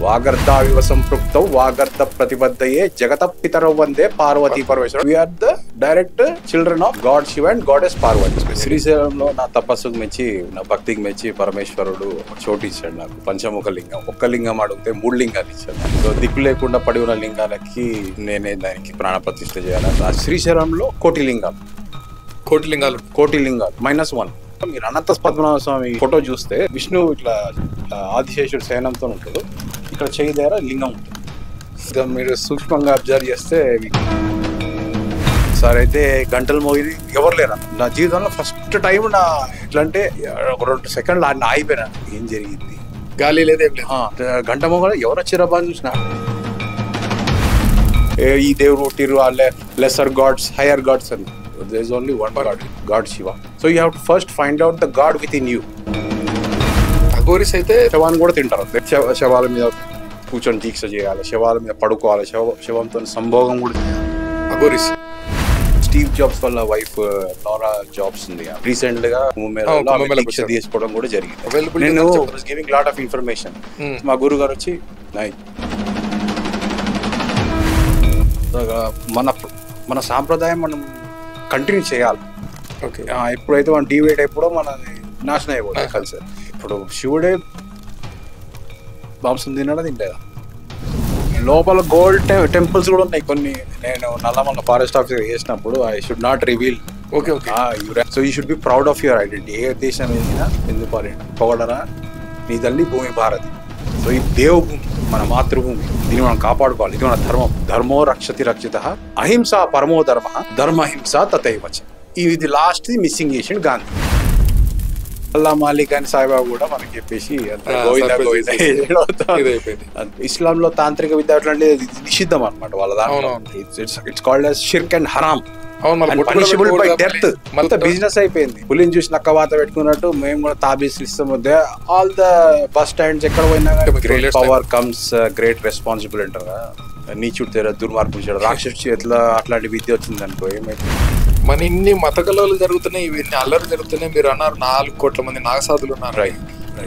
వాగర్ధావివ సంపృక్తౌ వాగర్ధ ప్రతిబద్ధయే జగత పితరౌ వందే Parvati Parameshwara. We are the direct children of God Shiva and goddess Parvati. శ్రీశైలంలో నా తపస్సుకు మెచ్చి, నా భక్తికి మెచ్చి పరమేశ్వరుడు చోటు ఇచ్చాడు నాకు. పంచముఖ లింగం, ఒక్క లింగం అడిగితే 3 లింగాలు ఇచ్చాడు. సో దిక్కు లేకుండా పడి ఉన్న లింగాలకి నేనే దానికి ప్రాణ ప్రతిష్ఠ చేయాలి. ఆ శ్రీశైలంలో కోటి లింగాలు -1. మీరు అనంత పద్మనాభ స్వామి ఫోటో చూస్తే విష్ణు ఇట్లా ఆదిశేషుడు శయనంతో ఉంటాడు, ఇక్కడ చేయి దగ్గర లింగం ఉంటుంది. ఇంకా మీరు సూక్ష్మంగా అబ్జర్వ్ చేస్తే సార్ అయితే గంటలు మోగి ఎవరు లేరు నా జీవితంలో. ఫస్ట్ టైం నా ఎట్లా అంటే 2 సెకండ్లు ఆగిపోయినా. ఏం జరిగింది, గాలి లేదే గంట మోగ ఎవరు వచ్చారా బాగా చూసిన. ఈ దేవుడు పుట్టిరు వాళ్ళే లెసర్ గాడ్స్, హైయర్ గాడ్స్ అని. There is only one God Shiva. So you have to first find out the God within you. Aghoris అయితే శవాన్ని కూడా తింటారు. శవాల మీద కూర్చొని దీక్ష చేయాలి, శవాల మీద పడుకోవాలి, శవంతో సంభోగం కూడా చేయాలి. అఘోరీస్. స్టీవ్ జాబ్స్ వాళ్ళ వైఫ్ నోరా జాబ్స్ ఉంది, రీసెంట్ గా దీక్ష తీసుకోవడం కూడా జరిగింది. నేను గివింగ్ లాట్ ఆఫ్ ఇన్ఫర్మేషన్. మా గురువు గారు వచ్చి మన సాంప్రదాయం మనం కంటిన్యూ చేయాలి. ఓకే, ఎప్పుడైతే మనం డివైడ్ అయిపోవడో మన నాశనం అయిపోతుంది కల్చర్. ఇప్పుడు శివుడే మాంసం తినలేదా? లోపల గోల్డ్ టెంపుల్స్ కూడా ఉన్నాయి కొన్ని. నేను నల్లమల్ల ఫారెస్ట్ ఆఫీసర్ చేసినప్పుడు I should not reveal. Okay, so you should be proud of your identity. ఏ దేశం ఏదైనా ఎందుకు పొగడరా, నీ తల్లి భూమి భారతి. సో ఈ దేవభూమి మన మాతృభూమి, దీన్ని మనం కాపాడుకోవాలి. ఇది మన ధర్మం. ధర్మో రక్షతి రక్షిత, అహింస పరమో ధర్మ, ధర్మహింస తథైవచ. ఇది లాస్ట్ మిస్సింగ్ చేసిండు గాంధీ. అల్లా మాలిక్ అని సాయిబాబా కూడా మనకి చెప్పేసి ఇస్లాంలో తాంత్రిక విద్య అట్లాంటిది నిషిద్ధం అనమాట వాళ్ళ దాంట్లో. ఇట్స్ కాల్డ్ యాజ్ షిర్క్ అండ్ హరామ్, పనిషబుల్ బై డెత్. మొత్తం బిజినెస్ అయిపోయింది. పులిని చూసి నక్కవాత పెట్టుకున్నట్టు మేము కూడా తాబీసులు ఇస్తాము. ఆల్ ద బస్ స్టాండ్స్ ఎక్కడ పోయినా great power comes great responsible అంటారు. నీచుడు తెర దుర్మార్గం చేయడం, రాక్షసు చేతిలో అట్లాంటి విద్య వచ్చింది అనుకో ఏమైతే. మన ఇన్ని మతకలాలు జరుగుతున్నాయి, ఇవన్నీ అల్లరి జరుగుతున్నాయి. మీరు అన్నారు 4 కోట్ల మంది నాగసాధులు ఉన్నారు.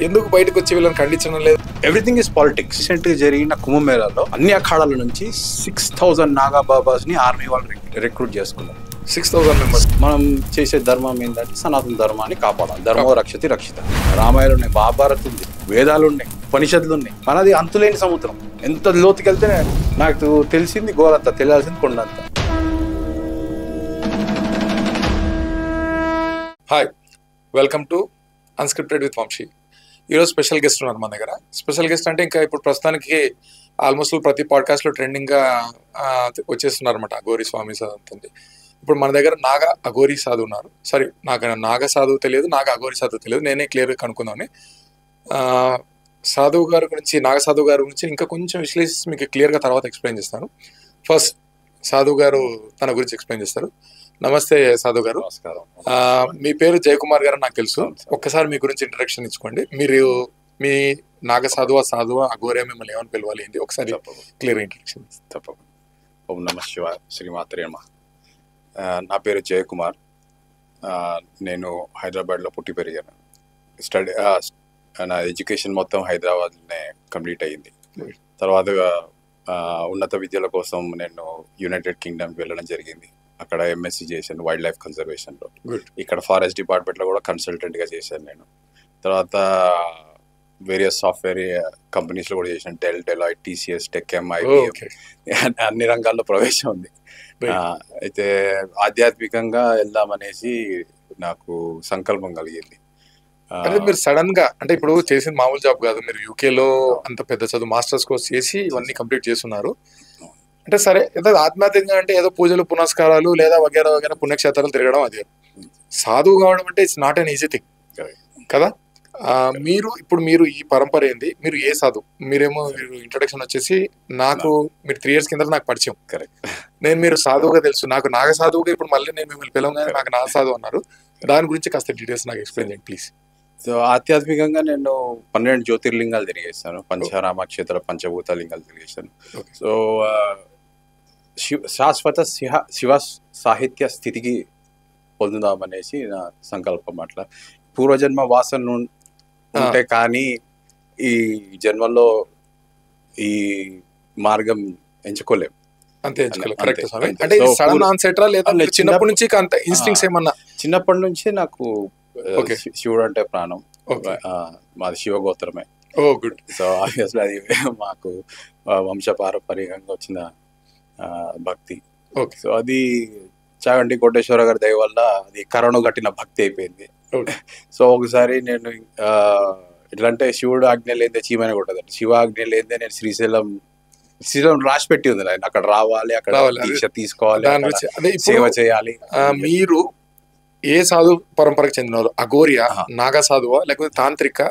ఎందుకు బయటకు వచ్చి వీళ్ళని ఖండించడం లేదు? Everything is politics. రీసెంట్ గా జరిగిన కుంభమేళాలో అన్ని అఖాడాల నుంచి 6000 నాగా బాబాస్ ని ఆర్మీ వాళ్ళు రిక్రూట్ చేసుకున్నారు. 6000 మెంబర్స్. మనం చేసే ధర్మం ఏంటంటే సనాతన ధర్మాన్ని కాపాడాలి. ధర్మో రక్షతి రక్షిత. రామాయణాలు ఉన్నాయి, మహాభారత్ ఉంది, వేదాలు ఉన్నాయి, ఉపనిషత్తులు ఉన్నాయి. మనది అంతులేని సముద్రం. ఎంత లోతుకెళ్తే నాకు తెలిసింది గోరంత, తెలియాల్సింది కొండంత. Hi, welcome to unscripted with Vamsi. ఈరోజు స్పెషల్ గెస్ట్ ఉన్నారు మన దగ్గర. స్పెషల్ గెస్ట్ అంటే ఇంకా ఇప్పుడు ప్రస్తుతానికి ఆల్మోస్ట్ ప్రతి పాడ్కాస్ట్లో ట్రెండింగ్గా వచ్చేస్తున్నారు అనమాట అఘోరీ స్వామి సాధు. ఇప్పుడు మన దగ్గర నాగ అఘోరీ సాధు ఉన్నారు. సారీ, నాకు నాగ సాధువు తెలియదు, నాగ అఘోరీ సాధువు తెలియదు. నేనే క్లియర్గా కనుక్కుందామని. సాధువు గారి గురించి, నాగ సాధువు గారి గురించి ఇంకా కొంచెం విశ్లేషించి మీకు క్లియర్గా తర్వాత ఎక్స్ప్లెయిన్ చేస్తాను. ఫస్ట్ సాధువు గారు తన గురించి ఎక్స్ప్లెయిన్ చేస్తారు. నమస్తే సాధువు గారు. నమస్కారం. మీ పేరు జయకుమార్ గారు నాకు తెలుసు. ఒక్కసారి మీ గురించి ఇంట్రడక్షన్ ఇచ్చుకోండి. మీరు మీ నాగ సాధువా అఘోరీ మిమ్మల్ని ఏమని పిలవాలి ఏంటి ఒకసారి క్లియర్ ఇంట్రడక్షన్. తప్పకుండా. ఓం నమః శివాయ, శ్రీమాత్రే నమః. నా పేరు జయకుమార్. నేను హైదరాబాద్లో పుట్టి పెరిగాను. నా ఎడ్యుకేషన్ మొత్తం హైదరాబాద్లోనే కంప్లీట్ అయ్యింది. తర్వాత ఉన్నత విద్యల కోసం నేను యునైటెడ్ కింగ్డమ్కి వెళ్ళడం జరిగింది. అక్కడ ఎంఎస్సీ చేశాను వైల్డ్ లైఫ్ కన్జర్వేషన్లో. ఇక్కడ ఫారెస్ట్ డిపార్ట్మెంట్లో కూడా కన్సల్టెంట్గా చేశాను నేను. తర్వాత వేరియస్ సాఫ్ట్వేర్ కంపెనీస్లో కూడా చేశాను. డెలాయిట్, టీసీఎస్, టెక్ఎం, ఐబిఎం, అన్ని రంగాల్లో ప్రవేశం ఉంది. అయితే ఆధ్యాత్మికంగా వెళ్దామనేసి నాకు సంకల్పం కలిగింది. అంటే మీరు సడన్ గా, అంటే ఇప్పుడు చేసిన మామూలు జాబ్ కాదు, మీరు యూకేలో అంత పెద్ద చదువు మాస్టర్స్ కోర్స్ చేసి ఇవన్నీ కంప్లీట్ చేస్తున్నారు. అంటే సరే, ఏదో ఆధ్యాత్మికంగా అంటే ఏదో పూజలు పునస్కారాలు లేదా వగేరా వగేరా పుణ్యక్షేత్రాలు తిరగడం, అదే సాధువు కావడం అంటే it's not an easy thing కదా. మీరు ఈ పరంపర ఏంది, మీరు ఏ సాధువు? మీరేమో ఇంట్రొడక్షన్ వచ్చేసి నాకు మీరు 3 years కింద నాకు పరిచయం. కరెక్ట్. మీరు సాధువుగా తెలుసు, నాకు నాగ సాధువుగా ఇప్పుడు మళ్ళీ నేను మిమ్మల్ని పిలవగానే నాకు నాగ సాధువు అన్నారు. దాని గురించి కాస్త డీటెయిల్స్ నాకు ఎక్స్ప్లెయిన్ చేయండి ప్లీజ్. సో ఆధ్యాత్మికంగా నేను 12 జ్యోతిర్లింగాలు తిరిగేస్తాను, పంచరామ క్షేత్ర పంచభూత లింగాలు తిరిగేస్తాను. సో శాశ్వత శివ సాహిత్య స్థితికి పొందుదామనేసి నా సంకల్పం. అట్లా పూర్వజన్మ వాసన ఉంటే కానీ ఈ జన్మలో ఈ మార్గం ఎంచుకోలేము. అంతే ఎంచుకోలేదు. అంతే, కరెక్ట్ స్వామి. అంతే. అంటే సో సడన్ ఆన్సెటరా లేదా లేదు, మీరు చిన్నప్పటి నుంచి అంత ఇన్స్టింక్ట్స్ ఏమన్నా? చిన్నప్పటి నుంచి నాకు ఓకే. శివుడు అంటే ప్రాణం. ఓకే. మాది శివగోత్రమే. ఓ గుడ్. సో ఆబ్వియస్లీ అది మాకు వంశపారంపర్యంగా వచ్చిన భక్తి. ఓకే. సో అది చాగంటి కోటేశ్వర గారి దయ వల్ల అది కరోనా కట్టిన భక్తి అయిపోయింది. ఓకే. సో ఒకసారి నేను ఎట్లా అంటే శివుడు ఆజ్ఞ లేదే చీమని కొట్టదండి, శివ ఆజ్ఞ లేదే నేను శ్రీశైలం రాసి పెట్టి ఉంది ఆయన, అక్కడ రావాలి, అక్కడ దీక్ష తీసుకోవాలి, దాని గురించి అదే సేవ ఇప్పుడు చేయాలి. మీరు ఏ సాధు పరంపరకు చెందినవారు? అఘోరియా, నాగా సాధువా, లేకపోతే తాంత్రిక?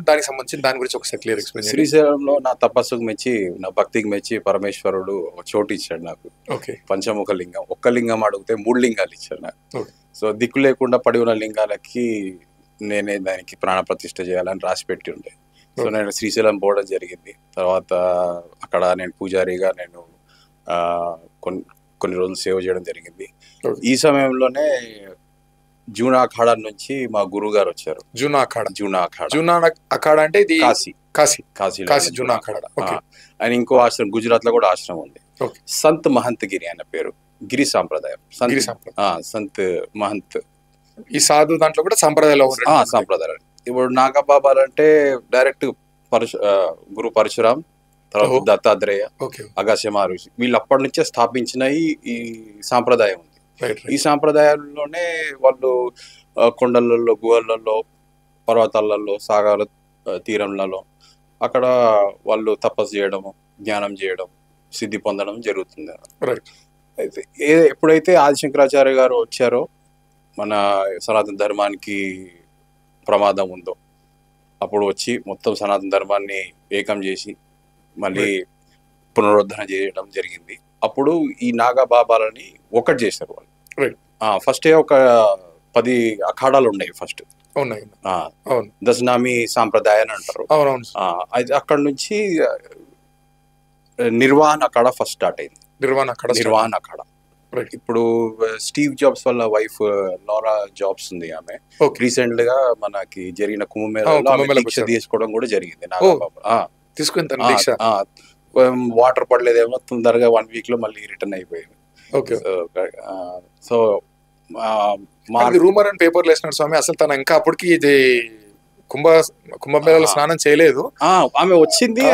దానికి సంబంధించి దాని గురించి ఒకసారి క్లియర్ ఎక్స్ప్లెయిన్ చేయండి. శ్రీశైలంలో నా తపస్సుకు మెచ్చి, నా భక్తికి మెచ్చి పరమేశ్వరుడు ఒక చోటు ఇచ్చాడు నాకు. ఓకే. పంచముఖ లింగం, ఒక్క లింగం అడిగితే 3 లింగాలు ఇచ్చాడు నాకు. ఓకే. సో దిక్కు లేకుండా పడి ఉన్న లింగాలకి నేనే దానికి ప్రాణ ప్రతిష్ఠ చేయాలని రాసి పెట్టి ఉండే. సో నేను శ్రీశైలం పోవడం జరిగింది. తర్వాత అక్కడ నేను పూజారిగా నేను కొన్ని రోజులు సేవ చేయడం జరిగింది. ఈ సమయంలోనే జూనా అఖాడా నుంచి మా గురువు గారు వచ్చారు. జూనా అఖాడా అంటే ఇది కాశీ జూనా అఖాడా. ఆయన ఇంకో ఆశ్రమం గుజరాత్ లో కూడా ఆశ్రమం ఉంది, సంత్ మహంత్ గిరి అనే పేరు, గిరి సాంప్రదాయం. సంత్ మహంత్ ఈ సాధు దాంట్లో కూడా సాంప్రదాయాలు. ఇప్పుడు నాగబాబాలు అంటే డైరెక్ట్ గురు పరశురామ్, తర్వాత దత్తాత్రేయ, అగస్త్య మహర్షి, వీళ్ళు అప్పటి నుంచే స్థాపించిన ఈ సాంప్రదాయం ఉంది. ఈ సాంప్రదాయాల్లోనే వాళ్ళు కొండలలో, గుహలలో, పర్వతాలలో, సాగర తీరంలలో అక్కడ వాళ్ళు తపస్సు చేయడము, జ్ఞానం చేయడం, సిద్ధి పొందడం జరుగుతుంది. అయితే ఎప్పుడైతే ఆదిశంకరాచార్య గారు వచ్చారో, మన సనాతన ధర్మానికి ప్రమాదం ఉందో, అప్పుడు వచ్చి మొత్తం సనాతన ధర్మాన్ని ఏకం చేసి మళ్ళీ పునరుద్ధరణ చేయడం జరిగింది. అప్పుడు ఈ నాగబాబాలని ఒకటి చేశారు వాళ్ళు. ఫస్ట్ ఒక 10 అఖాడాలు ఉన్నాయి. ఫస్ట్ దశనామి సాంప్రదాయ అని అంటారు. అక్కడ నుంచి నిర్వాణ అఖాడా ఫస్ట్ స్టార్ట్ అయింది. నిర్వాణ అఖాడా. ఇప్పుడు స్టీవ్ జాబ్స్ వాళ్ళ వైఫ్ లారా జాబ్స్ ఉంది, ఆమె రీసెంట్ గా మనకి జరిగిన కుంభమేళాలో దీక్ష తీసుకోవడం కూడా జరిగింది. వాటర్ పడలేదేమో, తొందరగా 1 వీక్ లో మళ్ళీ రిటర్న్ అయిపోయింది. సో రూమర్ అండ్ పేపర్లు వేసినాడు స్వామి. అసలు తను ఇంకా అప్పటికి ఇది కుంభమేళాలో స్నానం చేయలేదు. ఆమె వచ్చింది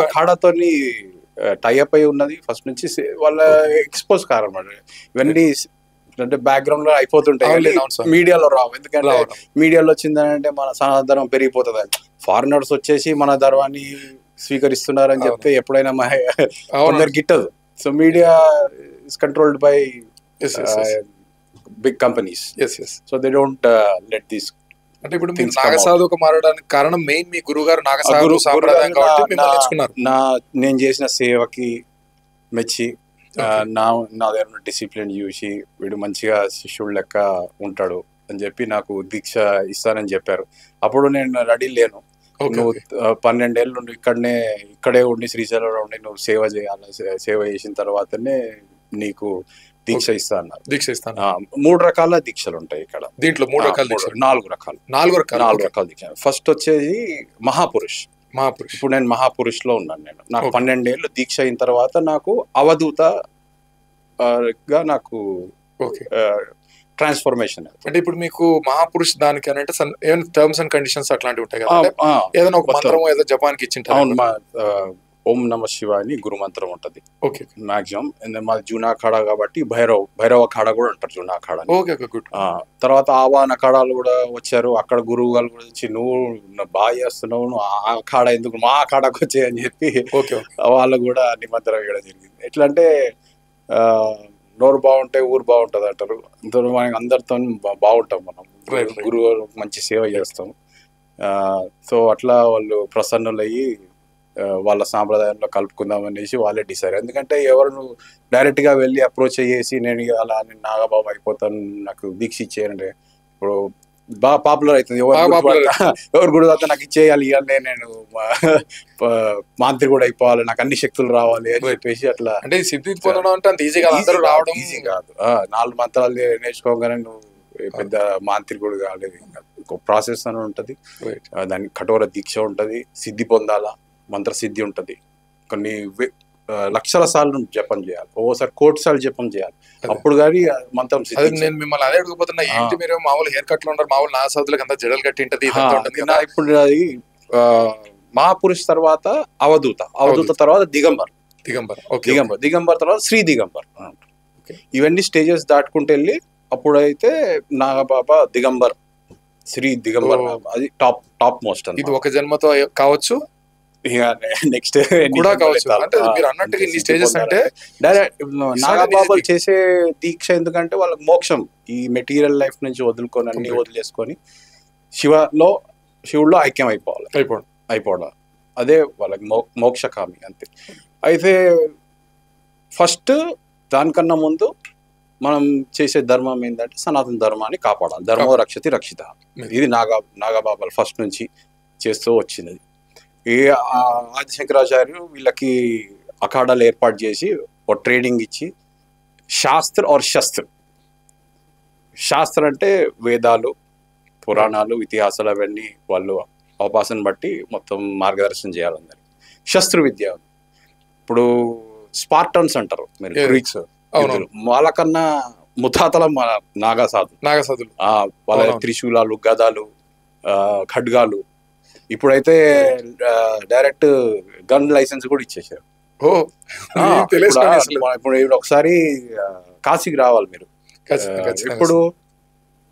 అఖాడాతోని టైఅప్ అయి ఉన్నది ఫస్ట్ నుంచి. వాళ్ళ ఎక్స్పోజ్ కారణం ఇవన్నీ అంటే బ్యాక్గ్రౌండ్ లో అయిపోతుంటాయి, మీడియాలో రావు. ఎందుకంటే మీడియాలో వచ్చిందంటే మన సనాతనం పెరిగిపోతుంది. ఫారినర్స్ వచ్చేసి మన ధర్మాన్ని స్వీకరిస్తున్నారని చెప్తే ఎప్పుడైనా కొందరు గిట్టదు. So media is controlled by big companies. So they don't let this. అంటే ఇప్పుడు మీరు నాగసాధువుగా మారడానికి కారణం మెయిన్ మీ గురువు గారు నాగసాధు సాంప్రదాయం కాబట్టి మిమ్మల్ని ఎంచుకున్నారు. నేను చేసిన సేవకి మెచ్చి నా దగ్గర డిసిప్లిన్ చూసి వీడు మంచిగా శిష్యుడు లెక్క ఉంటాడు అని చెప్పి నాకు దీక్ష ఇస్తానని చెప్పారు. అప్పుడు నేను రెడీ లేను. నువ్వు 12 ఏళ్ళు నుండి ఇక్కడే ఉండి శ్రీశైలంలో ఉండి నువ్వు సేవ చేయాలి, సేవ చేసిన తర్వాతనే నీకు దీక్ష ఇస్తా అన్నారు. దీక్ష ఇస్తాను. 3 రకాల దీక్షలు ఉంటాయి ఇక్కడ. దీంట్లో 3 రకాల 4 రకాల దీక్ష. ఫస్ట్ వచ్చేది మహాపురుష్. ఇప్పుడు నేను మహాపురుష్ లో ఉన్నాను. నాకు 12 ఏళ్ళు దీక్ష అయిన తర్వాత నాకు అవధూత గా నాకు ట్రాన్స్ఫర్మేషన్. అంటే ఇప్పుడు మీకు మహాపురుష్ దానికి అని అంటే ఏమైనా టర్మ్స్ అండ్ కండిషన్స్ అట్లాంటివి ఉంటాయి కదా? ఏదైనా ఒక మంత్రం ఏదో జపాన్కి ఇచ్చింటారు. ఓం నమ శివాయ అని గురు మంత్రం ఉంటది మాక్సిమం. మాది జూనా అఖాడా కాబట్టి భైరవ అఖాడా కూడా అంటారు జూనా అఖాడా. తర్వాత ఆవాహన అఖాడాలు కూడా వచ్చారు. అక్కడ గురువు గారు కూడా వచ్చి నువ్వు బాగా చేస్తున్నావు, నువ్వు ఆ అఖాడా ఎందుకు మా అఖాడాకి వచ్చాయని చెప్పి వాళ్ళు కూడా నిమంత్రం ఇవ్వడం జరిగింది. ఎట్లా అంటే నోరు బాగుంటే ఊరు బాగుంటది అంటారు. అందరితో బాగుంటాం మనం, గురువు మంచి సేవ చేస్తాం. సో అట్లా వాళ్ళు ప్రసన్నులయ్యి వాళ్ళ సాంప్రదాయంలో కలుపుకుందాం అనేసి వాళ్ళే డిసైడ్. ఎందుకంటే ఎవరు డైరెక్ట్ గా వెళ్ళి అప్రోచ్ చేసి నేను అలా నేను నాగబాబు అయిపోతాను, నాకు దీక్ష ఇచ్చేయండి, ఇప్పుడు బాగా పాపులర్ అవుతుంది. ఎవరు గుడి వద్ద నాకు ఇచ్చేయాలి, ఇవ్వాలి, నేను మాంత్రి కూడా అయిపోవాలి, నాకు అన్ని శక్తులు రావాలి అని చెప్పేసి అట్లా. అంటే సిద్ధి పొందడం అంటే అంత ఈజీ కాదు. 4 మంత్రాలు నేర్చుకోగానే నువ్వు పెద్ద మాంత్రికుడు కాలేదు. ఒక ప్రాసెస్ అని ఉంటది, దానికి కఠోర దీక్ష ఉంటది, సిద్ధి పొందాలా, మంత్రసిద్ధి ఉంటది, కొన్ని లక్షల సార్లు జపం చేయాలి, ఓసారి కోటి సార్లు జపం చేయాలి, అదే. అప్పుడు కానీ మంత్రం అదే సిద్ధించదు. నేను మిమ్మల్ని అదే అడుగుపోతున్నా, ఏంటి మీరు మామూలు హెయిర్ కట్ లో ఉంటారు, మామూలు నా సౌతులకు అంతా జడలు కట్టి ఉంటది, ఇదంతా ఉంటుంది కదా. ఇప్పుడు అది మహాపురుష్ తర్వాత అవధూత, అవధూత తర్వాత దిగంబర్, దిగంబర్, ఓకే, దిగంబర్, దిగంబర్ తర్వాత శ్రీ దిగంబర్. ఓకే. ఇవన్నీ స్టేజెస్ దాటుకుంటూ వెళ్ళి అప్పుడైతే నాగబాబా దిగంబర్, శ్రీ దిగంబర్, ఓ. అది టాప్ మోస్ట్ ఇది ఒక జన్మతో కావచ్చు నెక్స్ట్ కూడా కావచ్చు. అంటే మీరు అన్నట్టుగా ఇన్ని స్టేజెస్ అంటే డైరెక్ట్ నాగబాబాలు easy. చేసే దీక్ష ఎందుకంటే వాళ్ళకి మోక్షం, ఈ మెటీరియల్ లైఫ్ నుంచి వదులుకొని అన్ని Complete. వదిలేసుకొని శివుల్లో ఐక్యం అయిపోవడం, అదే వాళ్ళకి మోక్షకామి అంతే. అయితే ఫస్ట్ దానికన్నా ముందు మనం చేసే ధర్మం ఏంటంటే సనాతన ధర్మాన్ని కాపాడాలి, ధర్మో రక్షతి రక్షిత. ఇది నాగబాబాలు ఫస్ట్ నుంచి చేస్తూ వచ్చినది. ఈ ఆదిశంకరాచార్యులు వీళ్ళకి అఖాడాలు ఏర్పాటు చేసి ఒక ట్రైనింగ్ ఇచ్చి శాస్త్ర ఆర్ శాస్త్ర అంటే వేదాలు, పురాణాలు, ఇతిహాసాలు అవన్నీ వాళ్ళు అవకాశం బట్టి మొత్తం మార్గదర్శనం చేయాలన్నారు. శస్త్ర విద్య ఇప్పుడు స్పార్టన్స్ అంటారు మీరు, గ్రీక్స్, వాళ్ళకన్నా ముతాతల మన నాగసాధులు వాళ్ళ త్రిశూలాలు, గదాలు, ఖడ్గాలు. ఇప్పుడైతే డైరెక్ట్ గన్ లైసెన్స్ కూడా ఇచ్చేసారు. ఇప్పుడు ఒకసారి కాశీకి రావాలి మీరు, ఇప్పుడు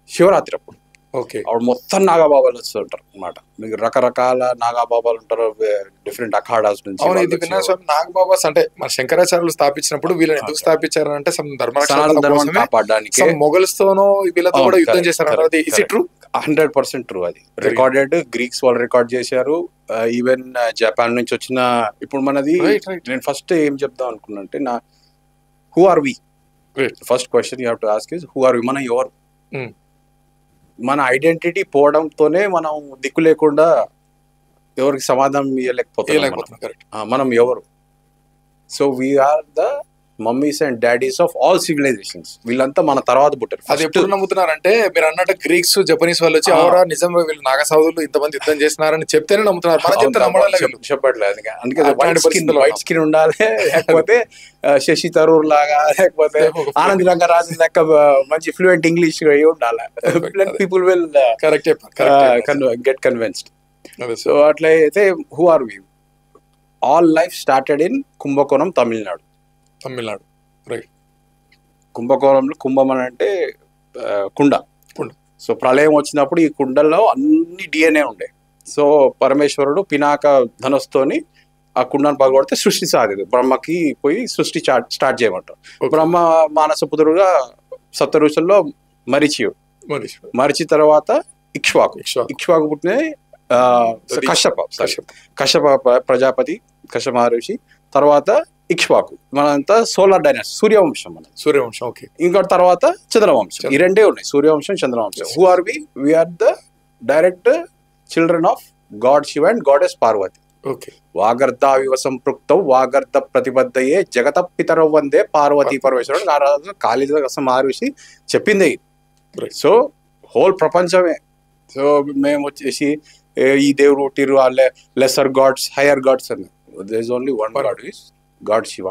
శివరాత్రి అప్పుడు అప్పుడు మొత్తం నాగబాబాలు వస్తుంటారు అన్నమాట. మీకు రకరకాల నాగబాబాలు ఉంటారు, డిఫరెంట్ అఖాడాస్ నుంచి. నాగబాబాస్ అంటే మన శంకరాచార్యులు స్థాపించినప్పుడు వీళ్ళని ఎందుకు స్థాపించారు అంటే ధర్మాన్ని కాపాడడానికి మొఘల్స్ తోనో వీళ్ళతో కూడా యుద్ధం చేశారు. 100% ట్రూ. అది రికార్డెడ్, గ్రీక్స్ వాళ్ళు రికార్డ్ చేశారు, ఈవెన్ జపాన్ నుంచి వచ్చిన. ఇప్పుడు మనది నేను ఫస్ట్ ఏం చెప్దాం అనుకున్నా అంటే who are we, first question you have to ask is who are we, మనం ఎవరు? మన ఐడెంటిటీ పోవడంతోనే మనం దిక్కు లేకుండా ఎవరికి సమాధానం ఇవ్వలేకపోతున్నాం. మనం ఎవరు? So we are the mummies and daddies of all civilizations. వీళ్ళంతా మన తర్వాత పుట్టారు. అది ఎప్పుడు నమ్ముతున్నారంటే మీరు అన్నట్టు గ్రీక్స్, జపనీస్ వాళ్ళు వచ్చి అవరా నిజంగా వీళ్ళు నాగసాధులు ఇంతమంది యుద్ధం చేస్తున్నారని చెప్తేనే నమ్ముతున్నారు. మనం చెప్తే చెప్పట్లేదు. అందుకే వైట్ స్కిన్ ఉండాలి, లేకపోతే శశి తరూర్ లాగా, లేకపోతే ఆనంద్ రంగరాజన్ లెక్క మంచి ఫ్లూయెంట్ ఇంగ్లీష్ ఉండాలి. People will get convinced. So అట్లా అయితే who are we? All life started in Kumbakonam, Tamil Nadu. Right. కుంభకోణంలో కుంభం అని అంటే కుండ. సో ప్రళయం వచ్చినప్పుడు ఈ కుండల్లో అన్ని డిఎన్ఏ ఉండే. సో పరమేశ్వరుడు పినాక ధనస్తోని ఆ కుండను పగొడితే సృష్టి సాగదు. బ్రహ్మకి పోయి సృష్టి స్టార్ట్ చేయమంటారు. బ్రహ్మ మానసపుత్రుడుగా సప్త ఋషుల్లో మరిచి తర్వాత ఇక్ష్వాకు పుట్టిన కశ్యప ప్రజాపతి, కశ్యప మహర్షి, తర్వాత ఇక్ష్వాకు. మనంతా సోలార్ డైనాసిటీ, సూర్యవంశం. ఓకే. ఇంకా తర్వాత చంద్రవంశం. ఈ రెండే ఉన్నాయి, సూర్యవంశం, చంద్రవంశం. Who are we? We are the direct children of God Shiva and goddess Parvati. వాగర్ధావివ సంపృక్తౌ వాగర్ధ ప్రతిబద్ధయే జగత పితరౌ వందే పార్వతీ పరమేశ్వరుడు. ఆ రోజు కాళిదాస మహర్షి చెప్పింది. సో హోల్ ప్రపంచమే. సో మేము వచ్చేసి ఈ దేవుడు పుట్టిరు, లెసర్ గాడ్స్, హైయర్ గాడ్స్ అని. There is only one God, is God Shiva.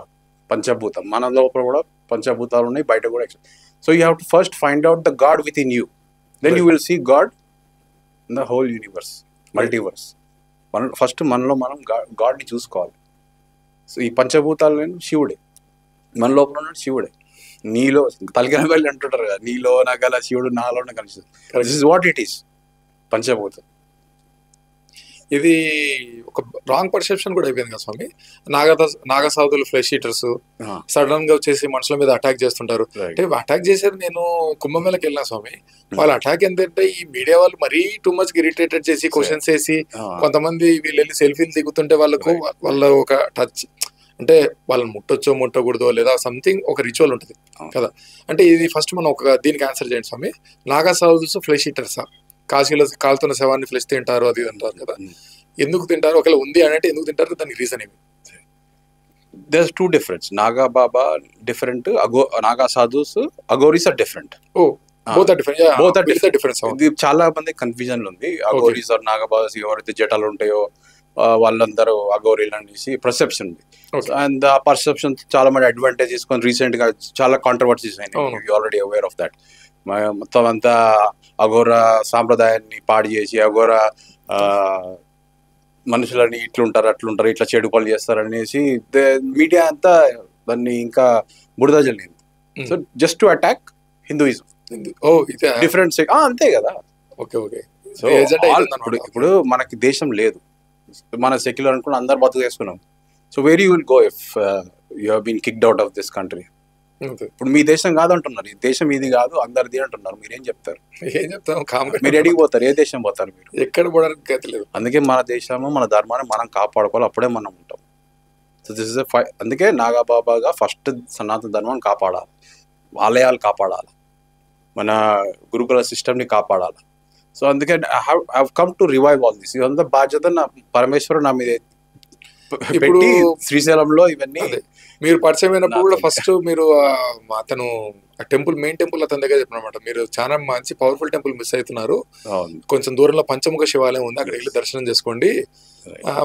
పంచభూతం మన లోపల కూడా పంచభూతాలు ఉన్నాయి, బయట కూడా. So you have to first find out the God within you, then you will see God in the whole universe, multiverse. First మనలో మనం గాడ్ని చూసుకోవాలి. సో ఈ పంచభూతాలు శివుడే, మన లోపల ఉన్నాడు శివుడే. నీలో తలకిన వెళ్ళి అంటుంటారు కదా, నీలో నగల శివుడు నాలోనే కలిసి. This is what it is పంచభూతం. ఇది ఒక రాంగ్ పర్సెప్షన్ కూడా అయిపోయింది కదా స్వామి. నాగసాధులు ఫ్లెష్ ఈటర్స్ సడన్ గా వచ్చేసి మనుషుల మీద అటాక్ చేస్తుంటారు. అంటే అటాక్ చేసేది నేను కుంభమేళకి వెళ్ళినా స్వామి, వాళ్ళ అటాక్ ఏంటంటే ఈ మీడియా వాళ్ళు మరీ టూ మచ్ ఇరిటేటెడ్ చేసి క్వశ్చన్స్ వేసి, కొంతమంది వీళ్ళు వెళ్ళి సెల్ఫీలు దిగుతుంటే వాళ్ళకు వాళ్ళ ఒక టచ్ అంటే వాళ్ళని ముట్టొచ్చో ముట్టకూడదో లేదా సంథింగ్ ఒక రిచువల్ ఉంటుంది కదా. అంటే ఇది ఫస్ట్ మనం ఒక దీనికి ఆన్సర్ చేయండి స్వామి. నాగసాధుస్ ఫ్లెష్ ఈటర్సా? కాశీలో కాలుతున్న శవాన్ని ఫ్లెష్ తింటారు అది అంటారు కదా, ఎందుకు తింటారు? ఒకవేళ ఉంది అంటే ఎందుకు తింటారు? దానికి రీజన్ ఏమి? There's two difference. Naga Baba different, Naga Sadhus, Agoris are different. Both are different. Both are different. Difference. ఇది చాలా మంది కన్ఫ్యూజన్ ఉంది. అఘోరీస్ ఆర్ నాగబాబాస్ ఎవరైతే జటాలు ఉంటాయో వాళ్ళందరూ అఘోరీలు అనేసి పర్సెప్షన్ ఉంది. అండ్ ఆ పర్సెప్షన్ చాలా మంది అడ్వాంటేజ్ తీసుకొని రీసెంట్ గా చాలా కాంట్రవర్సీస్ అయినాయి. You already aware of that. మొత్తం అంతా అఘోర సాంప్రదాయాన్ని పాడు చేసి అఘోర మనుషులని ఇట్లుంటారు అట్లుంటారు ఇట్లా చెడు పనులు చేస్తారు అనేసి మీడియా అంతా దాన్ని ఇంకా బురద జల్లింది. So just to attack Hinduism. Different అంతే కదా. Okay okay. సో ఇప్పుడు మనకి దేశం లేదు, మన సెక్యులర్ అనుకుని అందరు బతుకు చేసుకున్నాం. So very you will go if you have been kicked out of this country. ఇప్పుడు మీ దేశం కాదంటున్నారు, ఈ దేశం ఇది కాదు అందరిది అంటున్నారు. మీరేం చెప్తారు? ఏం చెప్తాం? మీరు ఎడికి పోతారు? ఏ దేశం పోతారు మీరు? ఎక్కడ పోవడానికి గతి లేదు. అందుకే మన దేశము మన ధర్మాన్ని మనం కాపాడుకోవాలి, అప్పుడే మనం ఉంటాం. సో దిస్ ఇస్ అందుకే నాగబాబాగా ఫస్ట్ సనాతన ధర్మాన్ని కాపాడాలి, ఆలయాలు కాపాడాలి, మన గురుకుల సిస్టమ్ని కాపాడాలి. సో అందుకే I have come to revive all this. ఇదంతా బాధ్యత నా పరమేశ్వరుడు నా మీద పెట్టి శ్రీశైలంలో ఇవన్నీ. మీరు పరిచయం అయినప్పుడు కూడా ఫస్ట్ మీరు అతను టెంపుల్ మెయిన్ టెంపుల్ అతని దగ్గర చెప్పినమాట, మీరు చాలా మంచి పవర్ఫుల్ టెంపుల్ మిస్ అవుతున్నారు, కొంచెం దూరంలో పంచముఖ శివాలయం ఉంది, అక్కడ వెళ్ళి దర్శనం చేసుకోండి,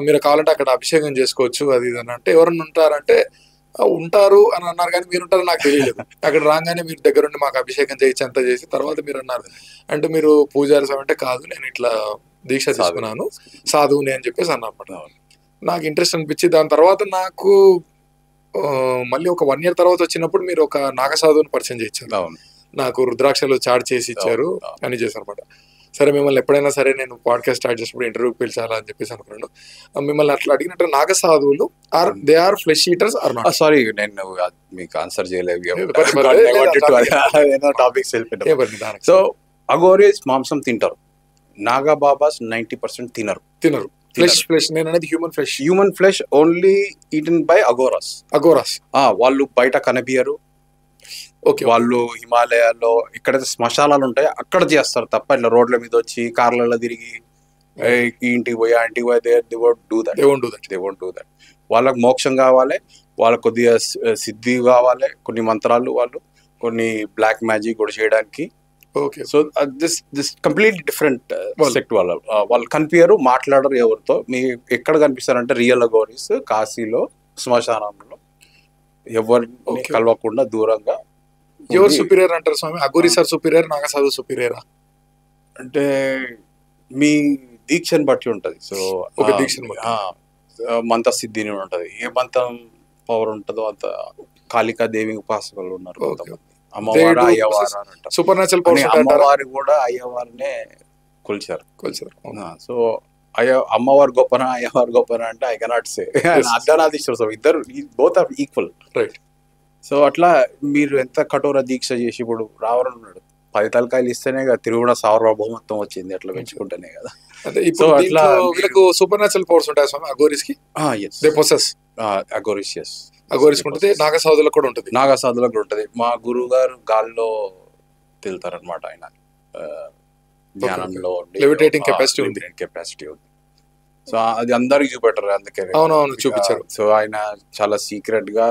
మీరు కావాలంటే అక్కడ అభిషేకం చేసుకోవచ్చు అది ఇది అని అంటే, ఎవరన్నా ఉంటారంటే ఉంటారు అని అన్నారు, కానీ మీరు ఉంటారో నాకు తెలియలేదు. అక్కడ రాగానే మీరు దగ్గరుండి మాకు అభిషేకం చేయించి అంతా చేసి తర్వాత మీరు అన్నారు అంటే మీరు పూజారి అంటే కాదు నేను ఇట్లా దీక్ష తీసుకున్నాను సాధువుని అని చెప్పేసి అన్నమాట. నాకు ఇంట్రెస్ట్ అనిపించి దాని తర్వాత నాకు మళ్ళీ ఒక 1 year తర్వాత వచ్చినప్పుడు మీరు ఒక నాగసాధువుని పరిచయం చేయించారు, నాకు రుద్రాక్షలు చార్జ్ చేసి ఇచ్చారు అని చేశారు అనమాట. సరే మిమ్మల్ని ఎప్పుడైనా సరే నేను పాడ్కాస్ట్ స్టార్ట్ చేసినప్పుడు ఇంటర్వ్యూకి పిలిచాలా అని చెప్పేసి అనుకున్నాను. మిమ్మల్ని అట్లా అడిగినట్టు నాగసాధువులు they are flesh eaters are not? Sorry నేను మీకు ఆన్సర్ చేయలేదు. సో అఘోరీస్ మాంసం తింటారు, నాగబాబాస్ 90% తినరు. ఫ్లెష్ నేను అనేది human flesh only eaten by Aghoras. వాళ్ళు బయట కనిపించరు. వాళ్ళు హిమాలయాల్లో ఎక్కడైతే శ్మశానాలు ఉంటాయో అక్కడ చేస్తారు తప్ప ఇట్లా రోడ్ల మీద వచ్చి కార్లలో తిరిగి ఇంటికి పోయి ఆ ఇంటికి పోయి దే వోంట్ డూ దట్. వాళ్ళకి మోక్షం కావాలి, వాళ్ళకి కొద్దిగా సిద్ధి కావాలి, కొన్ని మంత్రాలు, వాళ్ళు కొన్ని బ్లాక్ మ్యాజిక్ కూడా చేయడానికి. So this completely different sect. వాళ్ళు కనిపించరు, మాట్లాడరు ఎవరితో. మీకు ఎక్కడ కనిపిస్తారంటే రియల్ అఘోరీస్ కాశీలో శ్మశానంలో ఎవరిని కలవకుండా దూరంగా. ఎవరు సుపీరియర్ అంటారు స్వామి? అఘోరీస్ ఆర్ సుపీరియర్, నాగసాధు సుపీరియరా? అంటే మీ దీక్షను బట్టి ఉంటది. సో ఒక దీక్షను బట్టి మంత సిద్ధిని ఉంటది, ఏ మంతం పవర్ ఉంటుందో అంత. కాళికా దేవి ఉపాసకులు ఉన్నారు, అమ్మవారు అయ్యవారు అని అంటారు. సూపర్ న్యాచురల్ పవర్స్ అమ్మవారు కూడా అయ్యవారినే కొలిచారు. సో అమ్మవారు గొప్పనా అయ్యవారు గొప్పనా అంటే I cannot say. Ardhanarishvara Swami ఇద్దరు both are equal, right? So అట్లా మీరు ఎంత కఠోర దీక్ష చేసి ఇప్పుడు రావడం ఉన్నాడు 10 తలకాయలు ఇస్తేనే కదా తిరుగుణ సార్వభౌమత్వం వచ్చింది, అట్లా పెంచుకుంటేనే కదా. సో అట్లా వీళ్ళకు సూపర్ న్యాచురల్ పవర్స్ ఉంటాయి స్వామి అఘోరీస్ కి? They possess Aghoris, yes. Aghoris ఉంటుంది, నాగసాధులకు కూడా ఉంటుంది. నాగసాధులకు కూడా ఉంటుంది. మా గురువు గారు గాల్లో తెలుతారు అనమాట. ఆయన జ్ఞానంలో లెవిటేటింగ్ కెపాసిటీ ఉంది. సో అది అందరికి చూపెట్టారు, అందుకే అవునవును చూపించారు. సో ఆయన చాలా సీక్రెట్ గా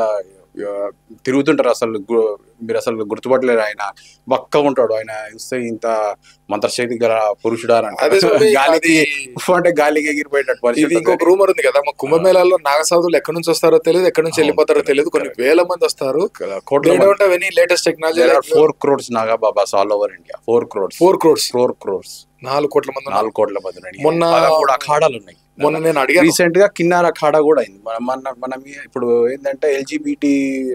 తిరుగుతుంటారు, అసలు మీరు అసలు గుర్తుపట్టలేరు. ఆయన బక్క ఉంటాడు, ఆయన చూస్తే ఇంత మంత్రశక్తి గల పురుషుడా గాలికి అంటే గాలికి ఎగిరిపోయేటట్టు. ఇది ఇంకొక రూమర్ ఉంది కదా, మా కుంభమేళాలో నాగసాధువులు ఎక్కడి నుంచి వస్తారో తెలియదు, ఎక్కడి నుంచి వెళ్ళిపోతారో తెలియదు, కొన్ని వేల మంది వస్తారు. Latest technology 4 crores Nagababas all over India. 4 crores 4 కోట్ల మంది. మొన్న అఖాడాలు ఉన్నాయి. మొన్న నేను అడిగాను, రీసెంట్ గా కిన్నార అఖాడా కూడా అయింది. మనం ఇప్పుడు ఏంటంటే LGBT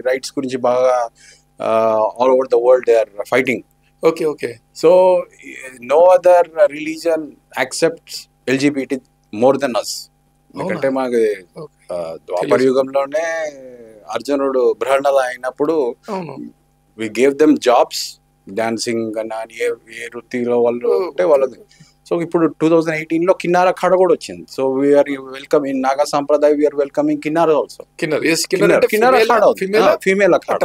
రైట్స్ గురించి బాగా all over the world they are fighting. Okay. So no other religion accepts LGBT more than us. ఎందుకంటే మాకు ద్వాపర యుగంలోనే అర్జునుడు బృహన్నల అయినప్పుడు we gave them jobs, dancing అని ఏ వృత్తిలో వాళ్ళు ఉంటే వాళ్ళది. సో ఇప్పుడు 2018లో కిన్నార అఖాడా కూడా వచ్చింది. So we are welcome in Naga సాంప్రదాయ, we are welcoming Kinnar also. Kinnar akhara female akhara,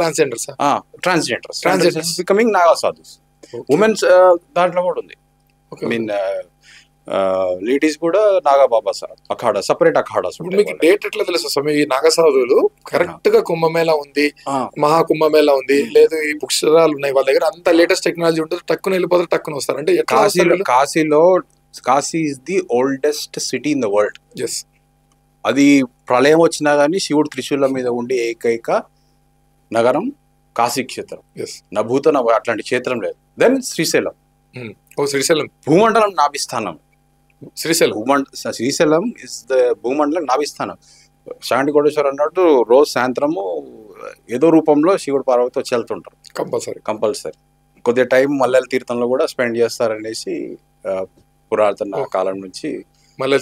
transgenders becoming Naga sadhus. Women's దాంట్లో కూడా ఉంది. ఐ మీన్ లేడీస్ కూడా నాగబాబా సార్ అఖాడా, సపరేట్ అఖాడాస్ ఇప్పుడు మీకు డేట్ ఎట్లా తెలుసు స్వామి? ఈ నాగసాధువులు కరెక్ట్ గా కుంభమేళా ఉంది, మహాకుంభమేళా ఉంది, లేదు ఈ పుష్కరాలు ఉన్నాయి, వాళ్ళ దగ్గర అంత లేటెస్ట్ టెక్నాలజీ ఉంటుంది, టక్కున వెళ్ళిపోతారు, టక్కున వస్తారు. అంటే Kashi is the oldest city in the world. Yes. అది ప్రళయం వచ్చినా గానీ శివుడు త్రిశూలం మీద ఉండే ఏకైక నగరం కాశీ క్షేత్రం. నభూత అట్లాంటి క్షేత్రం లేదు. దెన్ శ్రీశైలం. శ్రీశైలం భూమండలం నాభిస్థానం. శ్రీశైలం ఇస్ ద భూమండలం నాభిస్థానం. శాంతి కోటేశ్వర్ అన్నట్టు రోజు సాయంత్రము ఏదో రూపంలో శివుడు పార్వతి వచ్చి వెళ్తుంటారు కంపల్సరీ. కొద్దిగా టైం మల్లెల తీర్థంలో కూడా స్పెండ్ చేస్తారనేసి పురాతన కాలం నుంచి మల్లెల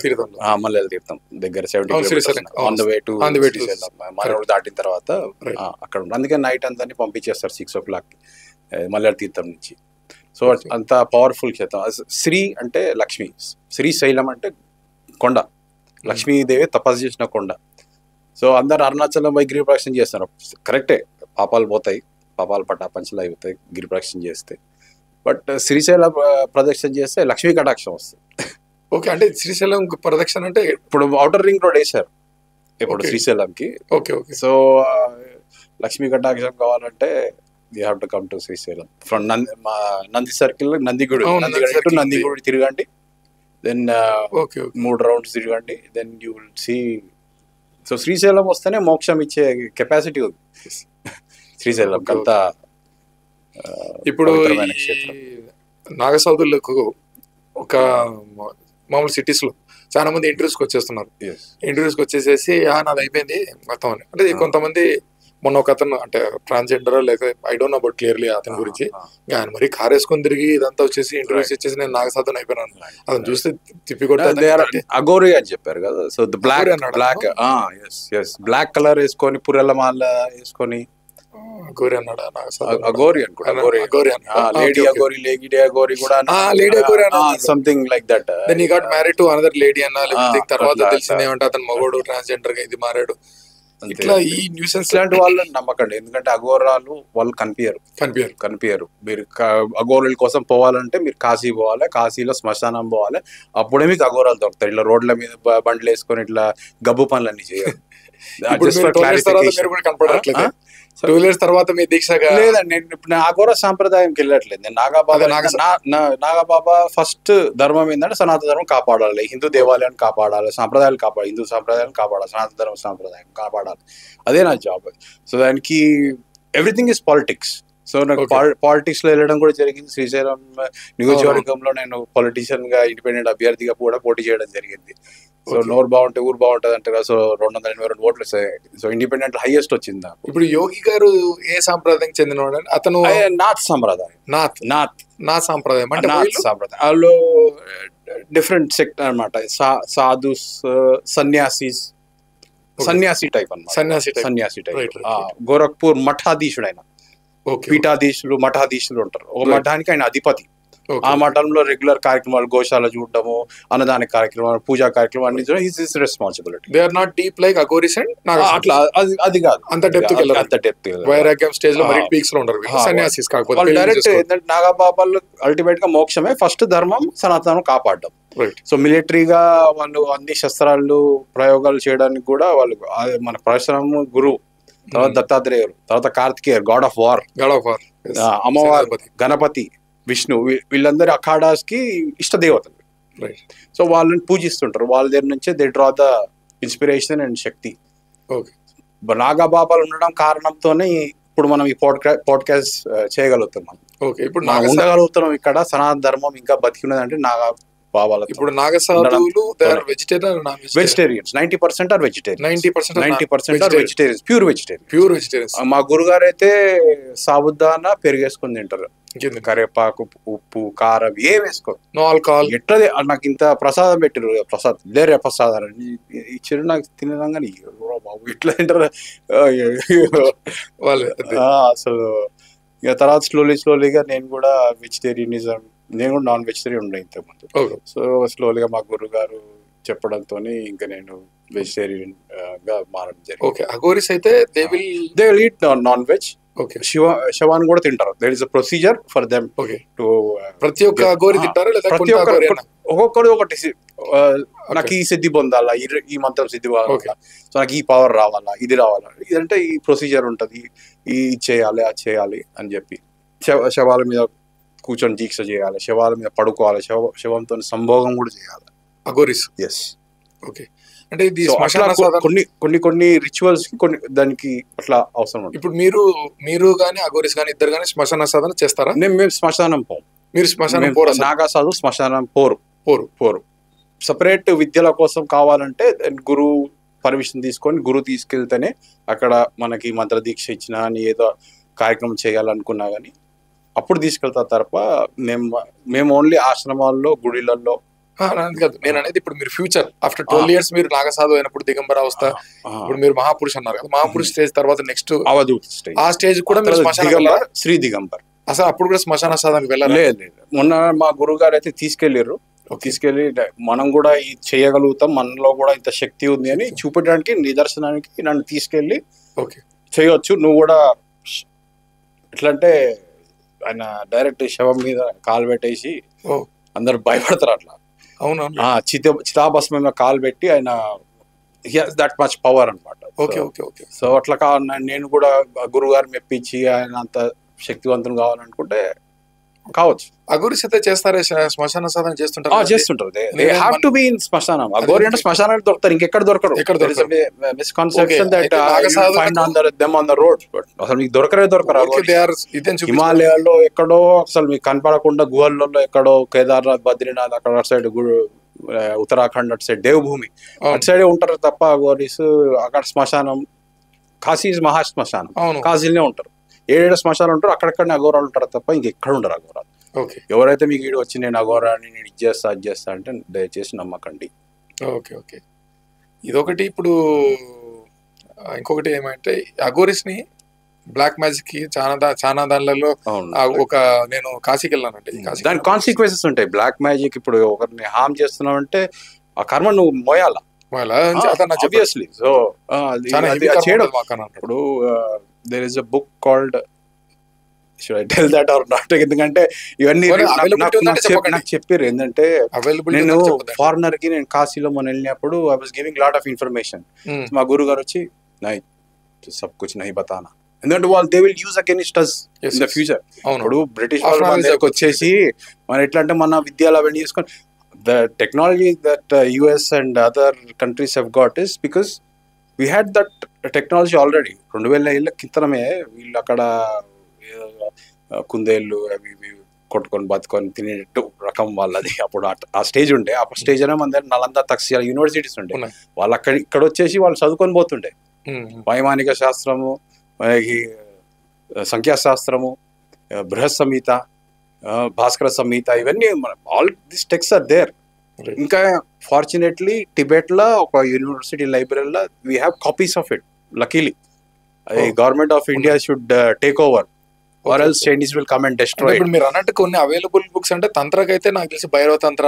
తీర్థం దగ్గర 70 ఆన్ ద వే టు మల్లెలు దాటిన తర్వాత అక్కడ ఉంటుంది. అందుకే నైట్ అంతా పంపించేస్తారు 6 o'clock మల్లెల తీర్థం నుంచి. సో అంత పవర్ఫుల్ క్షేత్రం. శ్రీ అంటే లక్ష్మి, శ్రీశైలం అంటే కొండ, లక్ష్మీదేవి తపస్సు చేసిన కొండ. సో అందరు అరుణాచలం పోయి గిరి ప్రదక్షిణ చేస్తారు. కరెక్టే, పాపాలు పోతాయి, పాపాలు పటాపంచలు అయిపోతాయి గిరి ప్రదక్షిణ చేస్తే. బట్ శ్రీశైలం ప్రదక్షిణ చేస్తే లక్ష్మీ కటాక్షం వస్తుంది. ఓకే, అంటే శ్రీశైలం ప్రదక్షిణ అంటే ఇప్పుడు ఔటర్ రింగ్ రోడ్ వేసారు ఇప్పుడు శ్రీశైలంకి. Okay okay. సో లక్ష్మీ కటాక్షం కావాలంటే you have to come to Srisailam from Nandi circle, నందిగుడి తిరగండి. దెన్ 3 rounds తిరగండి. Then you will see. So Srisailam వస్తేనే మోక్షం ఇచ్చే కెపాసిటీ ఉంది శ్రీశైలం అంతా. ఇప్పుడు నాగసాధులకు ఒక మామూలు సిటీస్ లో చాలా మంది ఇంటర్వ్యూస్కి వచ్చేస్తున్నారు. ఇంటర్వ్యూస్కి వచ్చేసేసి నాది అయిపోయింది మొత్తం అని. అంటే కొంతమంది మొన్న ఒక అతను అంటే ట్రాన్స్జెండర్ లేకపోతే I don't know about clearly అతని గురించి, ఆయన మరి కార్ వేసుకొని తిరిగి ఇదంతా వచ్చేసి ఇంటర్వ్యూస్ ఇచ్చేసి నేను నాగసాధుని అయిపోయినాను. అతను చూస్తే తిప్పి కొట్టి అఘోరి అని చెప్పారు కదా. సో బ్లాక్ కలర్ వేసుకొని పుర్రెల మాల వేసుకొని అఘోరి అన్నాడా? అఘోరి లేడీ అఘోరి, లేడీ అఘోరి కూడా something like that. Then he got married to another lady అన్న. తర్వాత తెలిసింది ఏమంటే అతను మగోడు ట్రాన్స్జెండర్ గా ఇది మారాడు. ఇట్లా ఈ న్యూసెన్స్ లాంటి వాళ్ళని నమ్మకండి. ఎందుకంటే అఘోరాలు వాళ్ళు కనిపించరు. మీరు అఘోరుల కోసం పోవాలంటే మీరు కాశీ పోవాలి, కాశీలో శ్మశానం పోవాలి, అప్పుడే మీకు అఘోరాలు దొరుకుతారు. ఇట్లా రోడ్ల మీద బండ్లు వేసుకొని ఇట్లా గబ్బు పనులన్నీ చేయాలి. తర్వాత మీ దీక్షగా లేదండి. నేను ఇప్పుడు అఘోర సాంప్రదాయంకి వెళ్ళట్లేదు. నేను నాగబాబా ఫస్ట్ ధర్మం ఏంటంటే సనాతన ధర్మం కాపాడాలి, హిందూ దేవాలయాన్ని కాపాడాలి, సాంప్రదాయాలు కాపాడాలి, హిందూ సాంప్రదాయాలు కాపాడాలి, సనాతన ధర్మ సాంప్రదాయం కాపాడాలి. అదే నా జాబ్. సో దానికి ఎవ్రీథింగ్ ఇస్ పాలిటిక్స్. సో నాకు పాలిటిక్స్ లో వెళ్ళడం కూడా జరిగింది. శ్రీశైలం నియోజకవర్గంలో నేను పొలిటీషియన్ గా ఇండిపెండెంట్ అభ్యర్థిగా కూడా పోటీ చేయడం జరిగింది. సో నోరు బాగుంటే ఊరు బాగుంటది అంటారు. సో 282 ఓట్లు వస్తాయి. సో ఇండిపెండెంట్ హైయెస్ట్ వచ్చింది. ఇప్పుడు యోగి గారు ఏ సాంప్రదాయం చెందినవాడు? అతను నాథ్ సంప్రదాయం. నాథ్ సాంప్రదాయం అంటే వాళ్ళు డిఫరెంట్ సెక్ట్ అనమాట. సాధుస్, సన్యాసి టైప్ అన్నమాట. సన్యాసి టైప్. గోరఖ్పూర్ మఠాధీశుడు ఆయన. పీఠాధీశులు, మఠాధీశులు ఉంటారు. ఒక మఠానికి ఆయన అధిపతి. ఆ మఠంలో రెగ్యులర్ కార్యక్రమాలు, గోశాల చూడటము, అన్నదాన కార్యక్రమాలు, పూజా కార్యక్రమాలు అన్ని his responsibility. They are not deep like Aghoris and అట్లా అది కాదు. అంత డెప్త్ వైరాగ్యం స్టేజ్ లో మరి పీక్స్ లో ఉంటారు సన్యాసిస్. కాకపోతే డైరెక్ట్ ఏంటంటే నాగబాబాలు అల్టిమేట్ గా మోక్షమే ఫస్ట్ ధర్మం, సనాతనం కాపాడడం. సో మిలిటరీగా వాళ్ళు అన్ని శస్త్రాలు ప్రయోగాలు చేయడానికి కూడా వాళ్ళు మన పరశురాము గురువు, తర్వాత దత్తాత్రేయుడు, తర్వాత కార్తికేయుడు గాడ్ ఆఫ్ వార్, అమ్మవారు, గణపతి, విష్ణు, వీళ్ళందరి అఖాడాస్ కి ఇష్ట దేవతలు. సో వాళ్ళని పూజిస్తుంటారు. వాళ్ళ దగ్గర నుంచే they draw the inspiration and shakti. నాగబాబాలు ఉండడం కారణంతోనే ఇప్పుడు మనం ఈ పాడ్కాస్ట్ చేయగలుగుతున్నాం. ఇప్పుడు ఉండగలుగుతున్నాం. ఇక్కడ సనాతన ధర్మం ఇంకా బతికినదంటే నాగబాబాల. ఇప్పుడు నాగసాధువులు vegetarians 90% are vegetarian. 90% are vegetarians, pure vegetarians. మా గురుగారు అయితే సాబుదానా పెరిగేసుకుని తింటారు. కరివేపాకు, ఉప్పు, కారం ఏం వేసుకో, నో ఆల్కహాల్. ఎట్లా నాకు ఇంత ప్రసాదం పెట్టిరు. లేరే ప్రసాదం ఇచ్చారు నాకు తినగానే. బాబు ఇట్లా తింటారు వాళ్ళు. అసలు ఇక తర్వాత స్లోలీగా నేను కూడా వెజిటేరియనిజం, నేను కూడా నాన్ వెజిటేరియన్ ఉండే ఇంతకుముందు. సో స్లోలీగా మా గురుగారు చెప్పడంతో ఇంకా నేను వెజిటేరియన్ గా మారడం జరిగింది. ఓకే. అఘోరీస్ అయితే they will eat non veg. Okay శవాన్ని కూడా తింటారు. There is a procedure for them okay to ప్రతి ఒక్క అఘోరి తింటారా లేదా ప్రతి కొంత ఒక్కరు అఘోరేనా? ఒక్కొక్కరు ఒకటి నాకు ఓకే ఈ సిద్ధి పొందాలా, ఈ మంత్రం సిద్ధి ఓకే పొందాలా, సో నాకు ఈ పవర్ రావాలా, ఇది రావాలా, ఇదంటే ఈ ప్రొసీజర్ ఉంటుంది, ఈ చేయాలి అది చేయాలి అని చెప్పి శవాల మీద కూర్చొని దీక్ష చేయాలి, శవాల మీద పడుకోవాలి, శవంతో సంభోగం కూడా చేయాలి అఘోరిస్. ఎస్. ఓకే అంటే ఇది సో అట్లా శ్మశాన సాధన. కొన్ని రిచువల్స్ కి కొన్ని దానికి అట్లా అవసరం ఉంటుంది. ఇప్పుడు మీరు కానీ అఘోరిస్ కానీ ఇద్దరు కానీ శ్మశాన సాధన చేస్తారా? మేము శ్మశానం పోం. మీరు శ్మశానం పోరా? నాగా సాధు శ్మశానం పోరు. సపరేట్ విద్యల కోసం కావాలంటే గురువు పర్మిషన్ తీసుకొని గురువు తీసుకెళ్తేనే అక్కడ మనకి మంత్ర దీక్ష ఇచ్చినా అని ఏదో కార్యక్రమం చేయాలనుకున్నా కానీ అప్పుడు తీసుకెళ్తా తప్ప మేము ఓన్లీ ఆశ్రమాల్లో గుడిలలో కాదు. నేను అనేది ఇప్పుడు మీరు ఫ్యూచర్ ఆఫ్టర్ 12 years మీరు నాగసాధు అయినప్పుడు దిగంబర అవస్థ, ఇప్పుడు మీరు మహాపురుష్ అన్నారు కదా, మహాపురుష్ స్టేజ్ తర్వాత నెక్స్ట్ అవధూత స్టేజ్, ఆ స్టేజ్ కూడా మీరు శ్మశాన శ్రీ దిగంబర్. అసలు అప్పుడు కూడా శ్మశాన సాధనకి వెళ్ళాలి? లేదు. మొన్న మా గురువు గారు అయితే తీసుకెళ్లారు. తీసుకెళ్లి మనం కూడా ఇది చేయగలుగుతాం, మనలో కూడా ఇంత శక్తి ఉంది అని చూపించడానికి నిదర్శనానికి నన్ను తీసుకెళ్లి ఓకే చేయొచ్చు నువ్వు కూడా. ఎట్లా అంటే ఆయన డైరెక్ట్ శవం మీద కాలు పెట్టేసి అందరు భయపడతారు అట్లా. అవునవును. చితాభస్మ మీద కాలు పెట్టి ఆయన దట్ మచ్ పవర్ అనమాట. Okay okay okay. సో అట్లా నేను కూడా గురుగారు మెప్పించి ఆయన అంత శక్తివంతులు కావాలనుకుంటే కావచ్చు. అఘోరిస్ అయితే చేస్తారే శ్మశాన సాధన చేస్తుంటారు? చేస్తుంటారు. They have to be in శ్మశానం. అఘోరి అంటే శ్మశానాలు దొరుకుతారు, ఇంకెక్కడ దొరకరు. Misconception that find on them on the road. అసలు మీకు దొరకరు. హిమాలయాల్లో ఎక్కడో అసలు మీకు కనపడకుండా గుహల్లో ఎక్కడో కేదార్నాథ్, బద్రీనాథ్ అక్కడ అటు సైడ్ ఉత్తరాఖండ్ అటు సైడ్ దేవభూమి అటు సైడే ఉంటారు తప్ప అఘోరీస్. అక్కడ శ్మశానం కాశీ మహా శ్మశానం, కాశీలోనే ఉంటారు. 7 శ్మశానాలు ఉంటారు, అక్కడక్కడనే అఘోరాలు ఉంటారు తప్ప ఇంకెక్కడ ఉండరు అఘోరాలు. ఎవరైతే మీకు ఈడు వచ్చి నేను అఘోరాన్ని నేను ఇది చేస్తా అంటే దయచేసి నమ్మకండి. Okay okay. ఇదొకటి. ఇప్పుడు ఇంకొకటి ఏమంటే అఘోరిస్ ని బ్లాక్ మ్యాజిక్ కి చాలా దానిలలో ఒక నేను కాశీకి వెళ్ళానండి. దాని కాన్సిక్వెన్సెస్ ఉంటాయి. బ్లాక్ మ్యాజిక్ ఇప్పుడు ఒకరిని హార్మ్ చేస్తున్నావు అంటే ఆ కర్మ నువ్వు మోయాలా ఆబ్వియస్లీ. సో చేయడం ఇప్పుడు there is a book called, should I tell that or not? ఎందుకంటే ఇవన్నీ నాకు చెప్పారు ఏంటంటే, నేను ఫారినర్ కి నేను కాశీలో మనం వెళ్ళినప్పుడు I was giving lot of information. మా గురువు గారు వచ్చి నై సబ్ కుచ్ నహీ బతానా, ఎందుకంటే వాళ్ళు they will use against us in the future. ఇప్పుడు బ్రిటిష్ వాళ్ళు మన దగ్గరకు వచ్చేసి మనం ఎట్లా అంటే మన విద్యలు అవన్నీ చేసుకొని the technology that US and other countries have got is because we had that technology already. 2000 ఏళ్ళ క్రితమే వీళ్ళు అక్కడ కుందేళ్ళు అవి కొట్టుకొని బతుకొని తినేటట్టు రకం వాళ్ళది అప్పుడు ఆ స్టేజ్ ఉండే. ఆ స్టేజ్ అనే మన దగ్గర నలంద, తక్షశిల యూనివర్సిటీస్ ఉండే. వాళ్ళు ఇక్కడ వచ్చేసి వాళ్ళు చదువుకొని పోతుండే. వైమానిక శాస్త్రము, సంఖ్యాశాస్త్రము, బృహత్ సంహిత, భాస్కర సంహిత, ఇవన్నీ all this text are there. ఇంకా ఫార్చునేట్లీ టిబెట్ లో ఒక యూనివర్సిటీ లైబ్రరీలో we have copies of it. Luckily government of India should take over or else Chinese will come and destroy. ఇప్పుడు మీరు అన్నట్టు కొన్ని అవైలబుల్ బుక్స్ అంటే తంత్రకైతే నాకు తెలిసి భైరవ తంత్ర,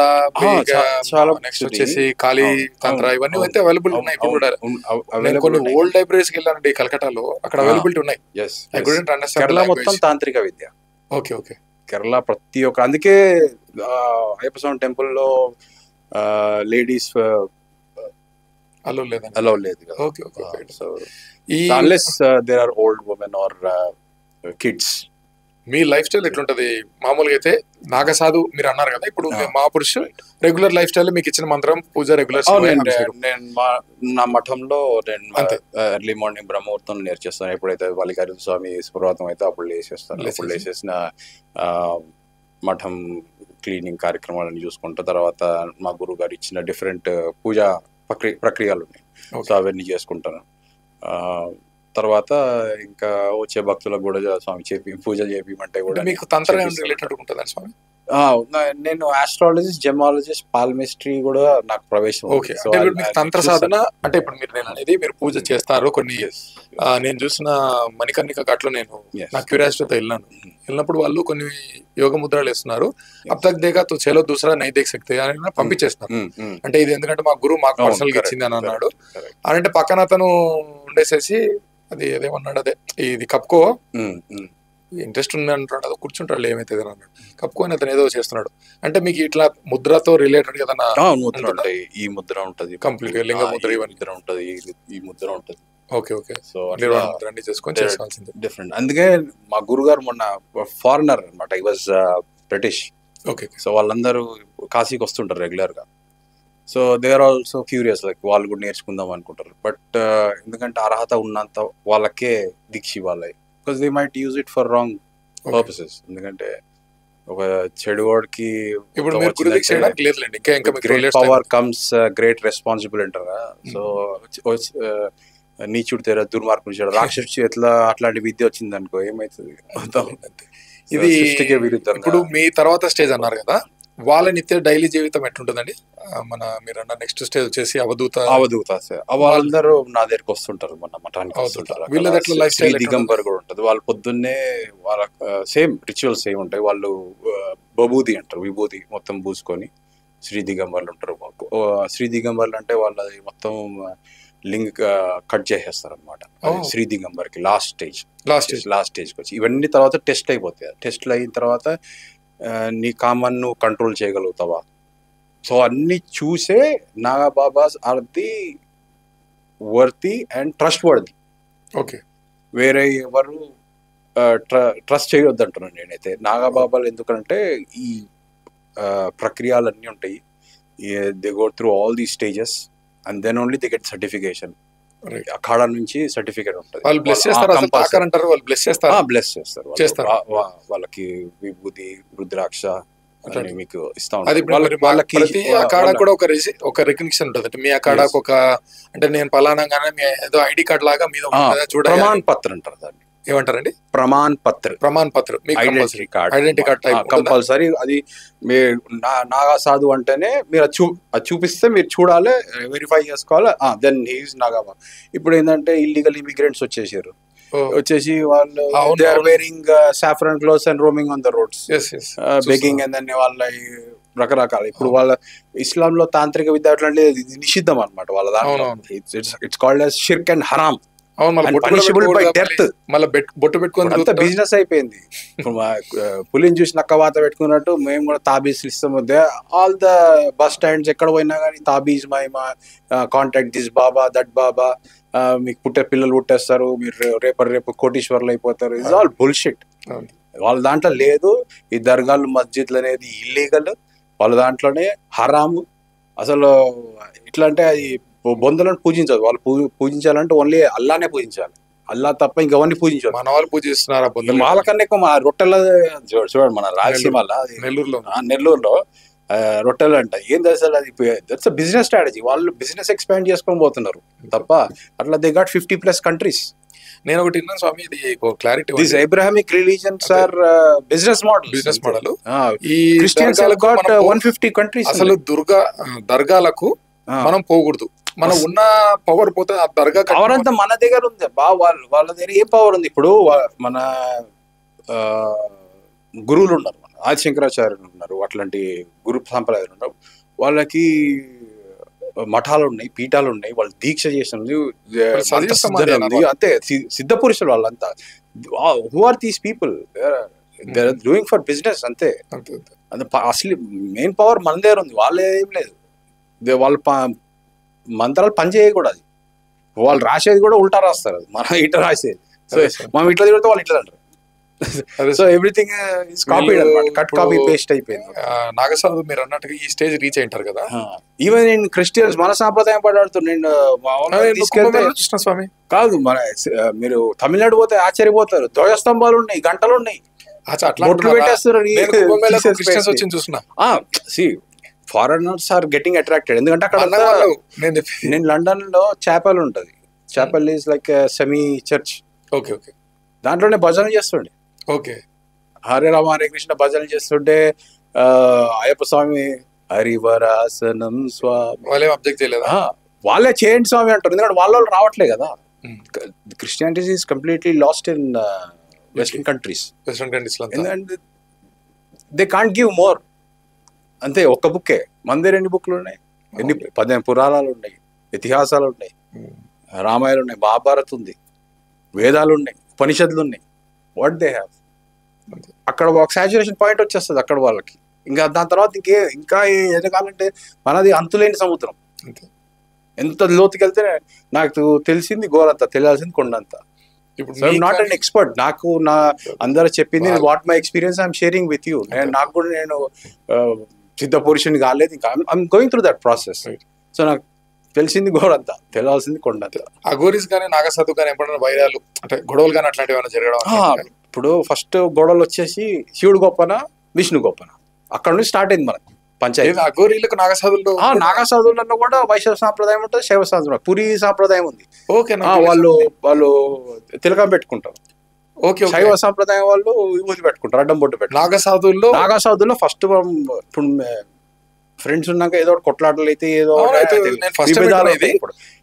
నెక్స్ట్ వచ్చేసి కాళీ తంత్ర, ఇవన్నీ అయితే అవైలబుల్ ఉన్నాయి. ఇప్పుడు కూడా నేను కొన్ని ఓల్డ్ లైబ్రరీస్ కి వెళ్ళానండి కలకటాలో, అక్కడ అవైలబిలిటీ ఉన్నాయి. కేరళ మొత్తం తాంత్రిక విద్య. Okay okay. కేరళ ప్రతి ఒక్క, అందుకే అయ్యప్ప స్వామి టెంపుల్ లో లేడీస్ అలౌ లేదు. Okay okay. So unless there are old women or kids. Me life style ఎట్లుంటది మామూలుగా? అయితే నాగసాధు మీరు అన్నారు కదా, ఇప్పుడు మహాపురుష్ రెగ్యులర్ లైఫ్ స్టైల్ మీకు ఇచ్చిన మంత్రం పూజ రెగ్యులర్? నా మఠంలో నేను ఎర్లీ మార్నింగ్ బ్రహ్మముహూర్తం నేర్చేస్తాను. ఎప్పుడైతే మల్లికార్జున స్వామి సుప్రభాతం అయితే అప్పుడు లేచేస్తాను. అప్పుడు లేచేసిన మఠం క్లీనింగ్ కార్యక్రమాలను చూసుకుంటా, తర్వాత మా గురువు గారు ఇచ్చిన డిఫరెంట్ పూజా ప్రక్రియలు ఉన్నాయి, సో అవన్నీ చేసుకుంటాను. తర్వాత ఇంకా వచ్చే భక్తులకు కూడా స్వామి పూజలు చేపిమంటే కూడా. మీకు తంత్రం రిలేటెడ్ ఉంటుందా స్వామి? నేను ఆస్ట్రాలజిస్ట్, జెమాలజిస్ట్, పాల్మిస్ట్రీ కూడా నాకు ప్రవేశం. ఓకే. మీకు తంత్ర సాధన అంటే ఇప్పుడు మీరు నేను అనేది మీరు పూజ చేస్తారు కొన్ని. నేను చూసిన మణికర్ణిక ఘాట్లో నేను నా క్యూరియాసిటీతో వెళ్ళినప్పుడు వాళ్ళు కొన్ని యోగ ముద్రలు వేస్తున్నారు. అబ్ తక్ దేగా తో చలో దూసరా నై దేఖ్ సక్తే అని పంపించేస్తున్నారు. అంటే ఇది ఎందుకంటే మా గురువు మాకు పర్సనల్ గా ఇచ్చింది అని అన్నాడు. అంటే పక్కన అతను ఉండేసేసి అది ఏదేమన్నాడు, అదే ఇది కప్కో ఉమ్, ఉమ్. ఇంట్రెస్ట్ ఉంది అంటాడు, అది కూర్చుంటాడు ఏమైతుంది అన్నాడు. కప్కో అని అతను ఏదో చేస్తున్నాడు. అంటే మీకు ఇట్లా ముద్రతో రిలేటెడ్ ఏదైనా ముద్ర ఉంటాయి, ఈ ముద్ర ఉంటది, కంప్లీట్ లింగ ముద్ర ఈ ఇవన్నీ. ముద్ర ఉంటది, ఈ ముద్ర ఉంటది. Okay okay. సో నిర్వాణ ముద్ర అన్ని చేసుకొని చేసుకోవాల్సింది. డిఫరెంట్. అందుకే మా గురుగారు మొన్న ఫారినర్ అనమాట, I was British. Okay. So వాళ్ళందరూ కాశీకి వస్తుంటారు రెగ్యులర్ గా. So they are also curious, like వాళ్ళు కూడా నేర్చుకుందాం అనుకుంటారు. బట్ ఎందుకంటే అర్హత ఉన్నంత వాళ్ళకే దీక్ష ఇవ్వాలి, because they might use it for wrong purposes. ఎందుకంటే ఒక చెడు వాడికి ఇప్పుడు మీరు గురు దీక్ష చేయడానికి లేదులేండి, ఇంకా ఇంకా great power comes great responsibility అంటారా. సో నీచుడు తెర దుర్మార్గుడు చెడు రాక్షసు చేతిలో అట్లాంటి విద్య వచ్చింది అనుకో ఏమైతుంది, ఇది సృష్టికే విరుద్ధంగా. ఇప్పుడు మీ తర్వాత స్టేజ్ అన్నారు కదా, వాళ్ళ నిత్య డైలీ జీవితం ఎట్లుంటుందండి? మన మీరు అన్న నెక్స్ట్ స్టేజ్ వచ్చేసి అవధూత సార్. వాళ్ళందరూ నా దగ్గరికి వస్తుంటారు, మన మఠానికి వస్తుంటారు. వీళ్ళది ఎట్లా లైఫ్ స్టైల్? దిగంబర్ కూడా ఉంటుంది. వాళ్ళు పొద్దున్నే వాళ్ళ సేమ్ రిచువల్స్ సేమ్ ఉంటాయి. వాళ్ళు బబూది అంటారు, విభూది మొత్తం పూసుకొని శ్రీ దిగంబర్లు ఉంటారు. శ్రీ దిగంబర్లు అంటే వాళ్ళది మొత్తం లింక్ కట్ చేసేస్తారు అనమాట. శ్రీ దిగంబర్కి లాస్ట్ స్టేజ్కి వచ్చి ఇవన్నీ తర్వాత టెస్ట్ అయిపోతాయి. టెస్ట్లు అయిన తర్వాత నీ కామన్ నువ్వు కంట్రోల్ చేయగలుగుతావా. సో అన్ని చూసే Nagababas are the worthy and trustworthy. Okay. వేరే ఎవరు ట్రస్ట్ చేయొద్దు అంటున్నాను నేనైతే. నాగబాబాలు ఎందుకంటే ఈ ప్రక్రియలన్నీ ఉంటాయి, they go through all the stages and then only they get certification. Akhara నుంచి సర్టిఫికేట్ ఉంటుంది. వాళ్ళు బ్లెస్ చేస్తారు, వాళ్ళు బ్లెస్ చేస్తారు. వాళ్ళకి విభూది రుద్రాక్ష మీకు ఇస్తా అది వాళ్ళకి. ప్రతి అఖాడా కూడా ఒక రికగ్నిషన్ ఉంటుంది. అంటే మీ అఖాడాకు ఒక, అంటే నేను పలానాగానే మీ ఏదో ఐడి కార్డ్ లాగా మీద చూడండి, ప్రమాణ పత్ర అంటారు దాన్ని. ఏమంటారండి? ప్రమాణ పత్ర. Identity card compulsory. అది మీరు నాగా సాధు అంటేనే మీరు అది చూపిస్తే మీరు చూడాలి, వెరిఫై చేసుకోవాలి, దెన్ హీఈస్ నాగాబా. ఇప్పుడు ఏంటంటే ఇల్లీగల్ ఇమిగ్రెంట్స్ వచ్చేసి వాళ్ళు they are wearing saffron clothes and roaming on the roads, begging, and then వాళ్ళ రకరకాల. ఇప్పుడు వాళ్ళ ఇస్లాంలో తాంత్రిక విద్య అట్లాంటిది నిషిద్ధం అనమాట వాళ్ళ దాంట్లో. ఇట్స్ కాల్డ్ యాజ్ షిర్క్ అండ్ హరామ్. బొట్టు పెట్టుకుని బిజినెస్ అయిపోయింది. పులిని చూసి నక్క వాత పెట్టుకున్నట్టు మేము కూడా తాబీజ్ ఇస్తాము. ఆల్ ద బస్ స్టాండ్స్ ఎక్కడ పోయినా కానీ తాబీజ్ మహిమ, కాంటాక్ట్ దిస్ బాబా దట్ బాబా, మీకు పిల్లలు పుట్టేస్తారు, మీరు రేపు కోటీశ్వర్లు అయిపోతారు. It's all bullshit. వాళ్ళ దాంట్లో లేదు. ఈ దర్గాలు మస్జిద్లు అనేది ఇల్లీగల్, వాళ్ళ దాంట్లోనే హరాము. అసలు ఇట్లా అంటే అది బొందలను పూజించదు. వాళ్ళు పూజించాలంటే ఓన్లీ అల్లానే పూజించాలి, అల్లా తప్ప ఇంకెవరిని పూజించాలి. మన వాళ్ళు పూజిస్తున్నారు వాళ్ళకన్నా ఎక్కువ. మా రొట్టెల చూడండి, మన రాయలసీమలో నెల్లూరులో రొట్టెలు అంట ఏంది అసలు, అది దట్స్ బిజినెస్ స్ట్రాటజీ. వాళ్ళు బిజినెస్ ఎక్స్పాండ్ చేసుకొని పోతున్నారు తప్ప అట్లా దే గాట్ 50+ కంట్రీస్. నేను ఒకటి విన్నాను స్వామి, ఇది clarity. This Abrahamic religions are business model. ఈ క్రిస్టియన్స్ హావ్ గాట్ 150 కంట్రీస్. అసలు దర్గాలకు మనం పోకూడదు, మనం ఉన్న పవర్ పోతే ఆ దర్గా పవర్ అంతా మన దగ్గర ఉంది. వాళ్ళ దగ్గర ఏ పవర్ ఉంది? ఇప్పుడు మన గురువులు ఉన్నారు, మన ఆది శంకరాచార్యులు ఉన్నారు, అట్లాంటి గురు సంప్రదాయాలు ఉన్నారు. వాళ్ళకి మఠాలు ఉన్నాయి, పీఠాలు ఉన్నాయి, వాళ్ళు దీక్ష చేసినది అంతే. సిద్ధ పురుషులు వాళ్ళంతా. Who are these people? They are doing for business అంతే. అసలు మెయిన్ పవర్ మన దగ్గర ఉంది, వాళ్ళే ఏం లేదు. వాళ్ళు మంత్రాలు పని చేయకూడదు, వాళ్ళు రాసేది కూడా ఉల్టా రాస్తారు, మనం ఇట్లా రాసేది. సో మనం ఇట్లా తిరిగితే వాళ్ళు ఇట్లా అంటారు. సో ఎవ్రీథింగ్ ఇస్ కాపీడ్ అన్నమాట, కట్ కాపీ పేస్ట్ అయిపోయింది. నాగసాధు మీరు అన్నట్టుగా ఈ స్టేజ్ రీచ్ అయింటారు కదా. ఈవెన్ నేను క్రిస్టియన్స్ మన సాంప్రదాయం పడాడుతున్నాను. నేను స్వామి కాదు, మన మీరు తమిళనాడు పోతే ఆశ్చర్యపోతారు, ధ్వజస్తంభాలు ఉన్నాయి, గంటలు ఉన్నాయి, బొట్లు పెట్టేస్తారు. వచ్చి చూస్తున్నా. Foreigners are getting attracted. ఎందుకంటే అక్కడ నేను లండన్ లో చాపెల్ ఉంటది. Chapel is like semi church. Okay okay. దాంట్లోనే భజనలు చేస్తుండే. ఓకే. హరే రామ హరే కృష్ణ భజనలు చేస్తుంటే అయ్యప్ప స్వామి హరివరాసనం స్వామి వాళ్ళే అబ్జెక్ట్ చేయలేదా? వాళ్ళే చేయండి స్వామి అంటారు, ఎందుకంటే వాళ్ళు రావట్లే కదా. Christianity is completely last in western countries. ఎందుకంటే దే కాంట్ గివ్ మోర్. అంతే, ఒక్క బుక్కే. మన దగ్గర ఎన్ని బుక్లు ఉన్నాయి? 15 పురాణాలు ఉన్నాయి, ఇతిహాసాలు ఉన్నాయి, రామాయణాలు ఉన్నాయి, మహాభారత్ ఉంది. వేదాలు ఉన్నాయి, ఉపనిషత్తులు ఉన్నాయి. వాట్ దే హ్యావ్, అక్కడ ఒక సాచురేషన్ పాయింట్ వచ్చేస్తుంది అక్కడ వాళ్ళకి. ఇంకా దాని తర్వాత ఇంకా ఎదగాలంటే మనది అంతులేని సముద్రం. ఎంత లోతుకి వెళ్తే నాకు తెలిసింది గోరంత, తెలియాల్సింది కొండంత. ఇప్పుడు నాట్ అన్ ఎక్స్పర్ట్. నాకు అందరూ చెప్పింది what my experience I'm sharing with you. నాకు కూడా నేను సిద్ధ పురుషుని కాలేదు, ఇంకా I'm going through that process. So నాకు తెలిసింది గోరంత, తెలియాల్సింది కొండంత. అఘోరీస్ కానీ నాగసాధు కానీ ఎప్పుడైనా వైరాలు అంటే గొడవలు కానీ అట్లాంటివి ఏమైనా జరగడం? ఇప్పుడు ఫస్ట్ గొడవలు వచ్చేసి శివుడు గొప్పనా విష్ణు గొప్పనా, అక్కడ నుంచి స్టార్ట్ అయింది మనకి పంచాయతీ. అఘోరీలకు నాగసాధులు, నాగసాధువులలో కూడా వైష్ణవ సాంప్రదాయం ఉంటుంది, శైవ సాంప్రదాయం, పురి సాంప్రదాయం ఉంది. ఓకే, వాళ్ళు తిలకం పెట్టుకుంటారు. శైవ సాంప్రదాయం వాళ్ళు విభూతి పెట్టుకుంటారు, అడ్డం బొట్టు పెట్టుకుంటారు. నాగసాధువుల్లో ఫస్ట్ ఇప్పుడు ఫ్రెండ్స్ ఉన్నాక ఏదో కొట్లాటలు అయితే ఏదో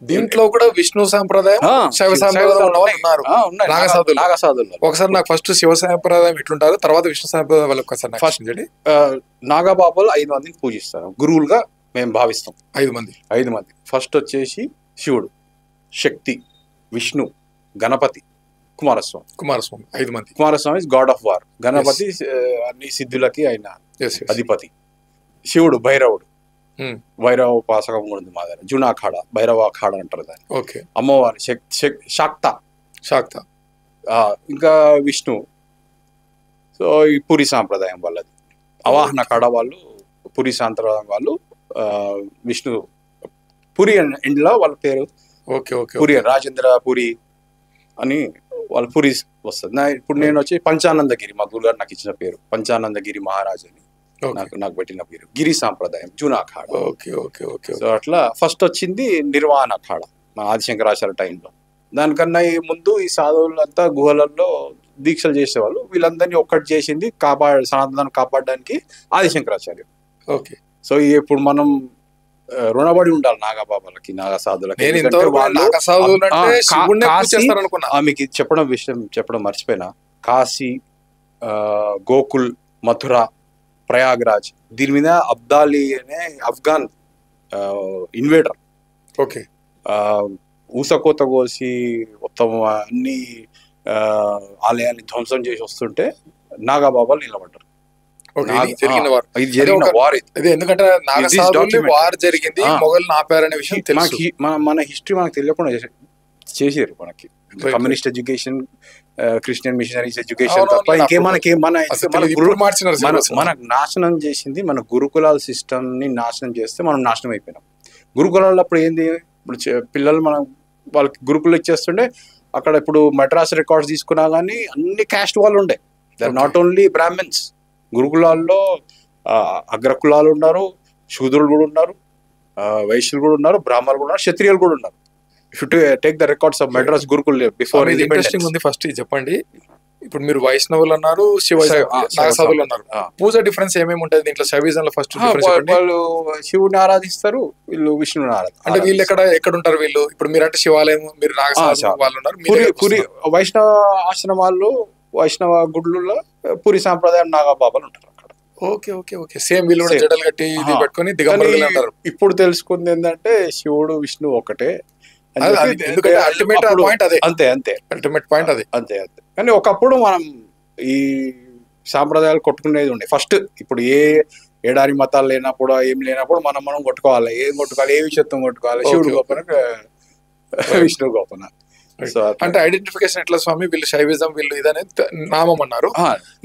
దీంట్లో కూడా విష్ణు సాంప్రదాయం శైవ సాంప్రదాయం నాగసాధువులు. ఒకసారి నాకు ఫస్ట్ శివ సాంప్రదాయం ఎట్లుంటారు, తర్వాత విష్ణు సాంప్రదాయం వాళ్ళు ఒకసారి ఫస్ట్ నాగబాబాలు 5 మందిని పూజిస్తారు గురువులుగా మేము భావిస్తాం. 5 మంది. ఫస్ట్ వచ్చేసి శివుడు, శక్తి, విష్ణు, గణపతి, కుమారస్వామి. 5 మంది. Kumaraswamy is god of war, Ganapati అన్ని సిద్ధులకి ఆయన అధిపతి, శివుడు భైరవుడు, భైరవ ఉపాసకం కూడా ఉంది మా దగ్గర, జూనా అఖాడ, భైరవ అఖాడ అంటారు దాన్ని. ఓకే. అమ్మవారి శాక్త, ఇంకా విష్ణు. సో ఈ పురి సాంప్రదాయం వాళ్ళది, అవాహన అఖాడ వాళ్ళు, పురి సాంప్రదాయం వాళ్ళు విష్ణు పురి ఇంట్లో వాళ్ళ పేరు. పురి రాజేంద్ర పురి అని వాళ్ళ పురి వస్తుంది. ఇప్పుడు నేను వచ్చి పంచానందగిరి, మా గురుగారు నాకు ఇచ్చిన పేరు పంచానందగిరి మహారాజు అని నాకు పెట్టిన పేరు. గిరి సాంప్రదాయం, జూనా అఖాడ. సో అట్లా ఫస్ట్ వచ్చింది నిర్వాణ అఖాడ మా ఆదిశంకరాచార్య టైంలో. దానికన్నా ముందు ఈ సాధువులంతా గుహలలో దీక్షలు చేసేవాళ్ళు. వీళ్ళందరినీ ఒక్కటి చేసింది సనాతనాన్ని కాపాడడానికి ఆదిశంకరాచార్య. ఓకే. సో ఇప్పుడు మనం రుణపడి ఉండాలి నాగబాబాలకి, నాగసాధులకి. మీకు చెప్పడం మర్చిపోయినా, కాశీ, గోకుల్, మథుర, ప్రయాగ్రాజ్, దీని మీద అబ్దాలి అనే అఫ్ఘాన్ ఇన్వేటర్ ఊసకోత కోసి మొత్తం అన్ని ఆలయాన్ని ధ్వంసం చేసి వస్తుంటే నాగబాబాలు నిలబడ్డారు. ఎందుకంటే వార్ జరిగింది, మొఘలు ఆపారనే విషయం మన హిస్టరీ మనకు తెలియకుండా చేసారు. మనకి communist education, Christian machineries education తప్ప ఇంకే మనకు నాశనం చేసింది మన గురుకులాల సిస్టమ్ ని నాశనం చేస్తే మనం నాశనం అయిపోయినాం. గురుకులాల్లో అప్పుడు ఏంది, ఇప్పుడు పిల్లలు మనం వాళ్ళకి గురుకులు ఇచ్చేస్తుండే, అక్కడ ఇప్పుడు మద్రాస్ రికార్డ్స్ తీసుకున్నా కానీ అన్ని క్యాస్ట్ వాళ్ళు ఉండే. నాట్ ఓన్లీ బ్రాహ్మిన్స్, గురుకులాల్లో అగ్రకులాలు ఉన్నారు, శూద్రులు కూడా ఉన్నారు, వైశ్యులు కూడా ఉన్నారు, బ్రాహ్మణులు కూడా ఉన్నారు, క్షత్రియులు కూడా ఉన్నారు. Take the records of Madras Gurukul before. Interesting ఉంది. ఫస్ట్ చెప్పండి, ఇప్పుడు మీరు వైష్ణవులు అన్నారు, నాగసాధువులు అన్నారు, పూజ డిఫరెన్స్ ఏమేమి ఉంటుంది దీంట్లో? శైవిజం లో ఫస్ట్ వాళ్ళు శివుని ఆరాధిస్తారు, వీళ్ళు విష్ణుని ఆరాధిస్తారు. అంటే వీళ్ళు ఎక్కడ ఉంటారు వీళ్ళు? ఇప్పుడు మీరు అంటే శివాలయం, మీరు నాగసాధు వాళ్ళు ఉన్నారు, పురి వైష్ణవ ఆశ్రమాల్లో, వైష్ణవ గుడ్లలో పురి సాంప్రదాయం నాగబాబాలు ఉంటారు అక్కడ. ఓకే. సేమ్ వీళ్ళు కూడా జడలు కట్టి పెట్టుకొని దిగంబరులు అంటారు. ఇప్పుడు తెలుసుకుంది ఏంటంటే శివుడు విష్ణు ఒకటే. అల్టిమేట్ పాయింట్ అదే. అంతే అల్టిమేట్ పాయింట్ అదే. అంతే. కానీ ఒకప్పుడు మనం ఈ సాంప్రదాయాలు కొట్టుకునేది ఉండే ఫస్ట్. ఇప్పుడు ఏడారి మతాలు లేనప్పుడు, ఏం లేనప్పుడు మనం కొట్టుకోవాలి. ఏం కొట్టుకోవాలి, ఏ విషయం కొట్టుకోవాలి, శివుడు గొప్పన, విష్ణు గొప్పన. అంటే ఐడెంటిఫికేషన్ ఎట్లా స్వామి? వీళ్ళు శైవిజం, వీళ్ళు ఇదనే నామం అన్నారు.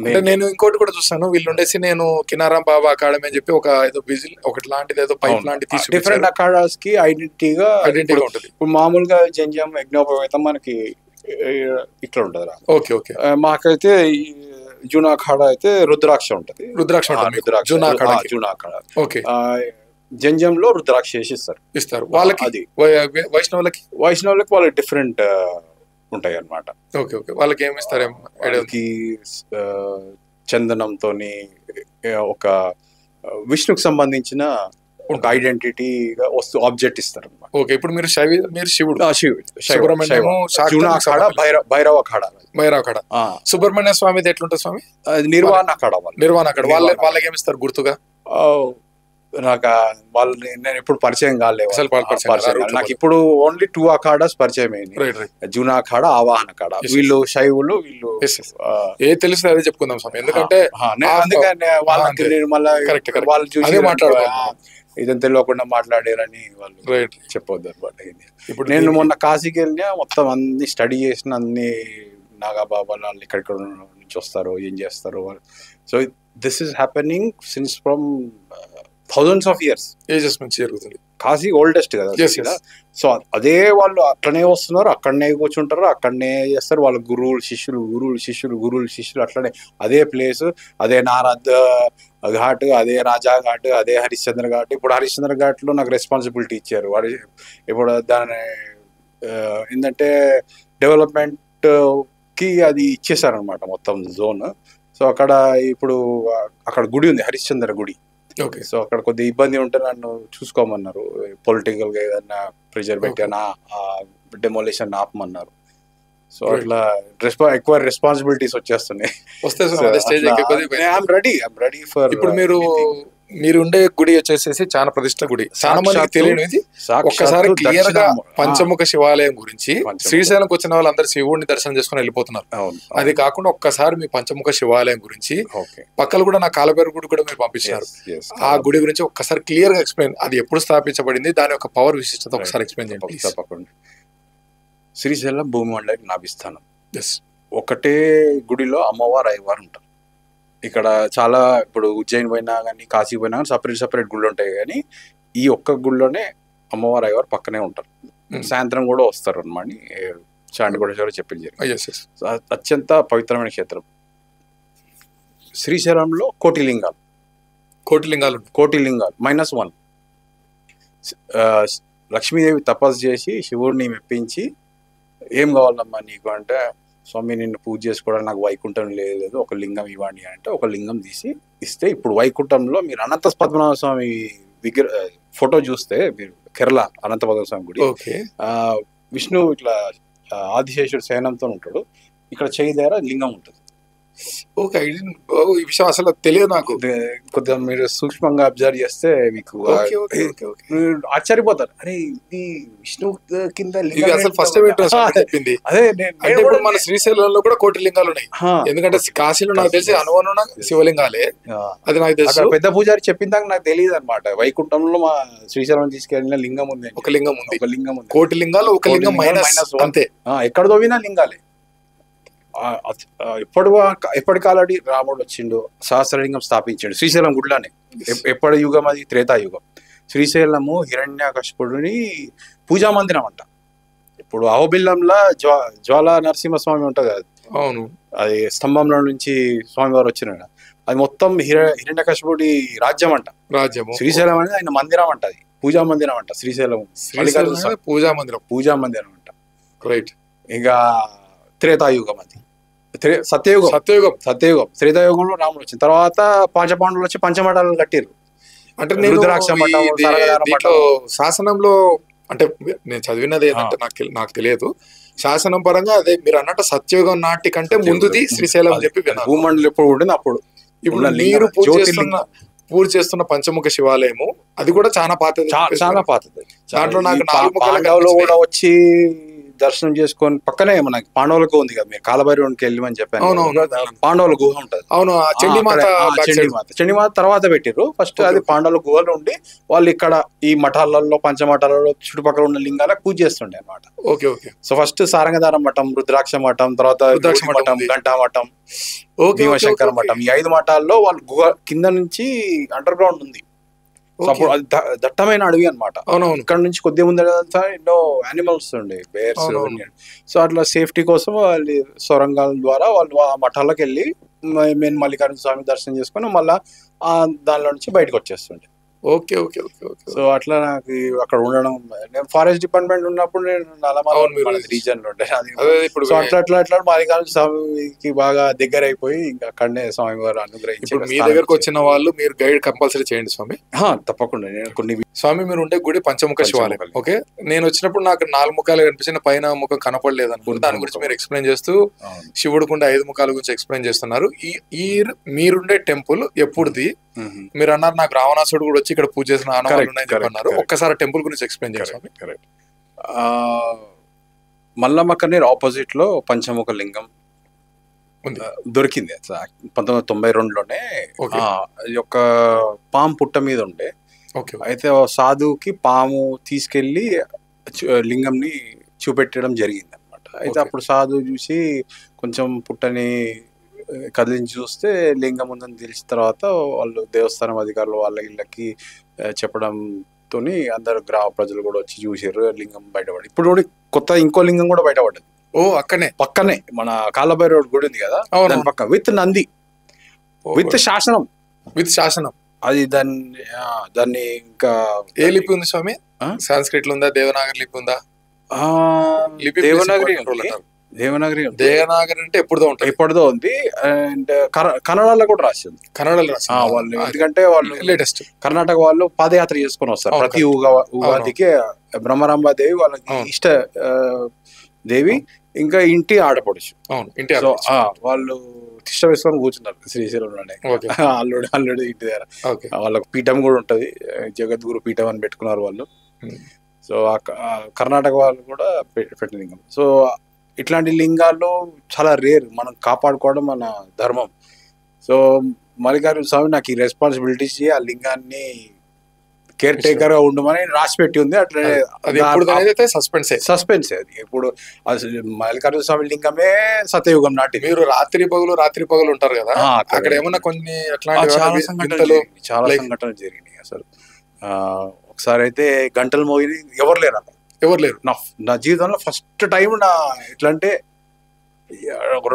అంటే నేను ఇంకోటి కూడా చూస్తాను, వీళ్ళు ఉండేసి నేను కినారాం బాబా అకాడమీ అని చెప్పి ఒక ఏదో విజిల్ ఒకటి లాంటిది ఏదో పైప్ లాంటిది తీసి డిఫరెంట్ అకాడమీస్ కి ఐడెంటిటీగా ఉంటుంది. ఇప్పుడు మామూలుగా జంజం, యజ్ఞోపవేతం మనకి ఇట్లా ఉంటది. ఓకే. మాకైతే జూనా అఖాడ అయితే రుద్రాక్ష ఉంటది. జూనా అఖాడ. ఓకే. జంజంలో రుద్రాక్ష ఇస్తారు వాళ్ళకి. అది వైష్ణవులకి వాళ్ళకి డిఫరెంట్ ఉంటాయి అన్నమాట. ఓకే. వాళ్ళకి ఏమి ఇస్తారు? వాళ్ళకి చందనంతో ఒక విష్ణుకు సంబంధించిన ఒక ఐడెంటిటీగా ఆబ్జెక్ట్ ఇస్తారు అన్నమాట. ఓకే. ఇప్పుడు మీరు శివుడు, భైరవ అఖాడ. సుబ్రహ్మణ్య స్వామి ఎట్లుంటుంది స్వామి? నిర్వాణ అఖాడ. వాళ్ళకి ఏమి ఇస్తారు గుర్తుగా? నాకు వాళ్ళు నేను ఎప్పుడు పరిచయం కాలేదు, అసలు పరిచయం కాలేదు. నాకు ఇప్పుడు ఓన్లీ 2 అఖాడాస్ పరిచయం అయింది, జూనా అఖాడా, ఆవాహన అఖాడా. వీళ్ళు శైవులు, వీళ్ళు ఏ తెలిసి అదే చెప్పుకుందాం స్వామి, ఎందుకంటే అందుకని వాళ్ళకి నేను మళ్ళీ వాళ్ళు చూసి ఇదని తెలియకుండా మాట్లాడారని వాళ్ళు చెప్పొద్దు అనమాట. ఇప్పుడు నేను మొన్న కాశీకి వెళ్ళినా, మొత్తం అన్ని స్టడీ చేసిన, అన్ని నాగాబాబా వాళ్ళు ఎక్కడెక్కడ నుంచి వస్తారు, ఏం చేస్తారు. So this is happening since from thousands of years, ages నుంచి జరుగుతుంది. కాశీ ఓల్డెస్ట్ కదా. సో అదే వాళ్ళు అట్లనే వస్తున్నారు, అక్కడనే కూర్చుంటారు, అక్కడనే చేస్తారు. వాళ్ళ గురువులు శిష్యులు, గురువులు శిష్యులు, గురువులు శిష్యులు, అట్లనే అదే ప్లేస్, అదే నారద్ ఘాట్, అదే రాజా ఘాట్, అదే హరిశ్చంద్ర ఘాట్. ఇప్పుడు హరిశ్చంద్ర ఘాట్లో నాకు రెస్పాన్సిబిలిటీ ఇచ్చారు. వాడు ఇప్పుడు దాని ఏంటంటే డెవలప్మెంట్ కి అది ఇచ్చేసారనమాట మొత్తం జోన్. సో అక్కడ ఇప్పుడు అక్కడ గుడి ఉంది, హరిశ్చంద్ర గుడి. ఓకే. సో అక్కడ కొద్దిగా ఇబ్బంది ఉంటే నన్ను చూసుకోమన్నారు, పొలిటికల్ గా ఏదన్నా ప్రెషర్ పెట్టానా డెమోలేషన్ ఆపమన్నారు. సో అట్లా ఎక్కువ రెస్పాన్సిబిలిటీస్ వచ్చేస్తున్నాయి. Ready for. ఇప్పుడు మీరు ఉండే గుడి వచ్చేసేసి చాలా ప్రతిష్ట గుడి, చాలా మంది తెలియనిది. ఒక్కసారి క్లియర్ గా పంచముఖ శివాలయం గురించి, శ్రీశైలంకి వచ్చిన వాళ్ళందరూ శివుడిని దర్శనం చేసుకుని వెళ్ళిపోతున్నారు. అది కాకుండా ఒక్కసారి మీ పంచముఖ శివాలయం గురించి, పక్కన కూడా నా కాలభైరవ గుడి కూడా మీరు పంపించారు, ఆ గుడి గురించి ఒక్కసారి క్లియర్ గా ఎక్స్ప్లెయిన్, అది ఎప్పుడు స్థాపించబడింది, దాని యొక్క పవర్ విశిష్టత ఒకసారి ఎక్స్ప్లెయిన్ చేయండి. తప్పకుండా. శ్రీశైలం భూమి మండలికి నాభిస్థానం. ఒకటే గుడిలో అమ్మవారు అయ్యవారు ఉంటారు. ఇక్కడ చాలా, ఇప్పుడు ఉజ్జయిన్ పోయినా కానీ, కాశీ పోయినా కానీ సపరేట్ గుళ్ళు ఉంటాయి, కానీ ఈ ఒక్క గుళ్ళోనే అమ్మవారు అయ్యవారు పక్కనే ఉంటారు. సాయంత్రం కూడా వస్తారు అనమాట. చాండికోటేశ్వర చెప్పింది. అత్యంత పవిత్రమైన క్షేత్రం. శ్రీశైలంలో కోటిలింగాలు -1. లక్ష్మీదేవి తపస్సు చేసి శివుడిని మెప్పించి, ఏం కావాలమ్మా నీకు అంటే, స్వామి నిన్ను పూజ చేసుకోవడానికి నాకు వైకుంఠం లేదు, ఒక లింగం ఇవ్వండి అంటే ఒక లింగం తీసి ఇస్తే, ఇప్పుడు వైకుంఠంలో మీరు అనంత పద్మనాభ స్వామి ఫోటో చూస్తే, మీరు కేరళ అనంత పద్మనాభ స్వామి గుడి, విష్ణు ఇట్లా ఆదిశేషుడు శయనంతో ఉంటాడు, ఇక్కడ చేయి దగ్గర లింగం ఉంటుంది. ఓకే, ఈ విషయం అసలు తెలియదు నాకు. కొద్దిగా మీరు సూక్ష్మంగా అబ్జర్వ్ చేస్తే మీకు ఆశ్చర్యపోతారు, అరే ఇది విష్ణు కింద అసలు ఫస్ట్ చెప్పింది. అదే ఇప్పుడు మన శ్రీశైలంలో కూడా కోటి లింగాలు ఉన్నాయి, ఎందుకంటే కాశీలో నాకు తెలిసి అనువనున్న శివలింగాలే, అది నాకు తెలుసు. పెద్ద పూజారి చెప్పిందాక నాకు తెలియదు అనమాట. వైకుంఠంలో మా శ్రీశైలం తీసుకెళ్ళిన లింగం ఉంది, ఒక లింగం ఉంది, కోటి లింగాలు ఒక లింగం మైనస్ అంతే. ఎక్కడ తోవినా లింగాలే. ఎప్పటి కాలడి రాముడు వచ్చిండు, సహస్రలింగం స్థాపించాడు శ్రీశైలం గుడిలోనే. ఎప్పటి యుగం అది? త్రేతాయుగం. శ్రీశైలము హిరణ్యకశిపుడిని పూజా మందిరం అంట. ఇప్పుడు అహోబిల్లంలో జ్వాలా నరసింహస్వామి ఉంటది కదా, అవును, అది స్తంభంలో నుంచి స్వామివారు వచ్చిన, అది మొత్తం హిరణ్యకశిపుడి రాజ్యం అంట. శ్రీశైలం అనేది ఆయన మందిరం అంట, అది పూజా మందిరం అంట. శ్రీశైలం పూజా మందిరం అంట. రైట్. ఇంకా త్రేతాయుగం అది, సత్యయుగం. త్రేతాయుగంలో రాముడు వచ్చిన తర్వాత పంచపాండవులు వచ్చి పంచమఠాలు కట్టిరు. అంటే రుద్రాక్ష శాసనంలో, అంటే నేను చదివినది ఏంటంటే నాకు తెలియదు, శాసనం పరంగా అదే మీరు అన్నట్టు సత్యయుగం నాటి కంటే ముందుది శ్రీశైలం అని చెప్పి భూమండలి ఎప్పుడు ఉండింది అప్పుడు. ఇప్పుడు మీరు పూజ చేస్తున్న పంచముఖ శివాలయము అది కూడా చాలా పాతది. దాంట్లో నాకు 4 పాండవులు కూడా వచ్చి దర్శనం చేసుకొని, పక్కనే మనకి పాండవులకు ఉంది కదా, మీరు కాలభైరవునికి వెళ్ళమని చెప్పాను. పాండవుల గుహ ఉంటది. అవును, చండీమాత తర్వాత పెట్టిర్రు. ఫస్ట్ అది పాండవుల గుహలో ఉండి వాళ్ళు ఇక్కడ ఈ మఠాలలో, పంచమఠాలలో చుట్టుపక్కల ఉన్న లింగాలకు పూజ చేస్తుండే అనమాట. ఓకే. సో ఫస్ట్ సారంగధార మఠం, రుద్రాక్ష మఠం, తర్వాత మఠం, ఘంటా మఠం, భీమశంకర మఠం, ఈ 5 మఠాల్లో వాళ్ళు గుహ కింద నుంచి అండర్ గ్రౌండ్ ఉంది. సో అప్పుడు అది దట్టమైన అడవి అనమాట. ఇక్కడ నుంచి కొద్దిగా ముందంతా ఎన్నో యానిమల్స్ ఉండే, బేర్స్. సో అట్లా సేఫ్టీ కోసం వాళ్ళు సొరంగాల ద్వారా వాళ్ళు ఆ మఠాలకు వెళ్ళి మెయిన్ మల్లికార్జున స్వామి దర్శనం చేసుకుని మళ్ళా దానిలో నుంచి బయటకు వచ్చేస్తుండే. ఓకే. సో అట్లా నాకు అక్కడ ఉండడం, నేను ఫారెస్ట్ డిపార్ట్మెంట్ ఉన్నప్పుడు నేను రీజన్ లో ఉండే. సో అట్లా మల్లికార్జున స్వామికి బాగా దగ్గర అయిపోయి ఇంకా అక్కడనే స్వామి వారు అనుగ్రహించి. మీ దగ్గరకు వచ్చిన వాళ్ళు మీరు గైడ్ కంపల్సరీ చేయండి స్వామి. తప్పకుండా. నేను కొన్ని స్వామి మీరు ఉండే గుడి పంచముఖ శివాలయం. ఓకే, నేను వచ్చినప్పుడు నాకు 4 ముఖాలు కనిపించిన, పైన ముఖం కనపడలేదు అనుకుంటే, దాని గురించి మీరు ఎక్స్ప్లెయిన్ చేస్తూ శివుడికి ఉండే 5 ముఖాల గురించి ఎక్స్ప్లెయిన్ చేస్తున్నారు. ఈ మీరుండే టెంపుల్ ఎప్పుడుది, మీరు అన్నారు నాకు రావణాసుడు కూడా వచ్చి ఇక్కడ పూజ చేసిన ఆనవాళ్ళు Correct, ఉన్నాయని correct, చెప్పన్నారు. correct. ఒక్కసారి టెంపుల్ గురించి ఎక్స్ప్లెయిన్ చేయండి. కరెక్ట్. మల్లమ్మ కన్నీర్ ఆపోజిట్ లో పంచముఖ లింగం ఉంది. దొరికింది 1992లోనే. Okay. ఈ యొక్క పాము పుట్ట మీద ఉండే. ఓకే. అయితే ఓ సాధువుకి పాము తీసుకెళ్లి లింగంని చూపెట్టడం జరిగింది అనమాట. అయితే Okay. అప్పుడు సాధువు చూసి కొంచెం పుట్టని కదిలించి చూస్తే లింగం ఉందని తెలిసిన తర్వాత వాళ్ళు దేవస్థానం అధికారులు వాళ్ళ ఇళ్ళకి చెప్పడంతో అందరు గ్రామ ప్రజలు కూడా వచ్చి చూసారు, లింగం బయటపడి. ఇప్పుడు కూడా కొత్త ఇంకో లింగం కూడా బయటపడ్డది. ఓ అక్కనే పక్కనే మన కాలభైరవుడు గుడి ఉంది కదా, అవును. దాని పక్క విత్ నంది విత్ శాసనం. విత్ శాసనం. అది దాన్ని ఇంకా ఏ లిపి ఉంది స్వామి? సాంస్క్రిట్ లో ఉందా, దేవనాగరి లిపి ఉందా? లిపి దేవనాగరి control అంటారు. దేవనాగరి దేవనాగరి అంటే ఎప్పుడుదో ఉంటుంది. ఎప్పటిదో ఉంది. అండ్ కన్నడలో కూడా రాసింది కన్నడలో రాసి వాళ్ళు. ఎందుకంటే వాళ్ళు లేటెస్ట్. కర్ణాటక వాళ్ళు పాదయాత్ర చేసుకొని వస్తారు అవును, ప్రతి ఉగాదికి. బ్రహ్మరాంబ దేవి వాళ్ళకి అవును. ఇష్ట దేవి, ఇంకా ఇంటి ఆడపడుచు. అవును, ఇంటి సో వాళ్ళు తిష్ట వేసుకొని కూర్చున్నారు శ్రీశైలంలోనే. ఓకే. అల్లుడు ఇంటి దగ్గర ఓకే. వాళ్ళకు పీఠం కూడా ఉంటది, జగద్గురు పీఠం అని పెట్టుకున్నారు వాళ్ళు. సో కర్ణాటక వాళ్ళు కూడా పెట్టిన లింగం. సో ఇట్లాంటి లింగాల్లో చాలా రేర్, మనం కాపాడుకోవడం మన ధర్మం. సో మల్లికార్జున స్వామి నాకు ఈ రెస్పాన్సిబిలిటీస్ ఆ లింగాన్ని కేర్ టేకర్ గా ఉండమని రాసి పెట్టి ఉంది. అట్లా సస్పెన్స్ అది. ఇప్పుడు మల్లికార్జున స్వామి లింగమే సత్యయుగం నాటి. మీరు రాత్రి పగలు ఉంటారు కదా, అక్కడ ఏమన్నా కొన్ని చాలా సంఘటనలు జరిగినాయి అసలు. ఒకసారి అయితే గంటలు మోగి ఎవరు లేరు అక్కడ, ఎవరు లేరు. నా జీవితంలో ఫస్ట్ టైం నా ఎట్లా అంటే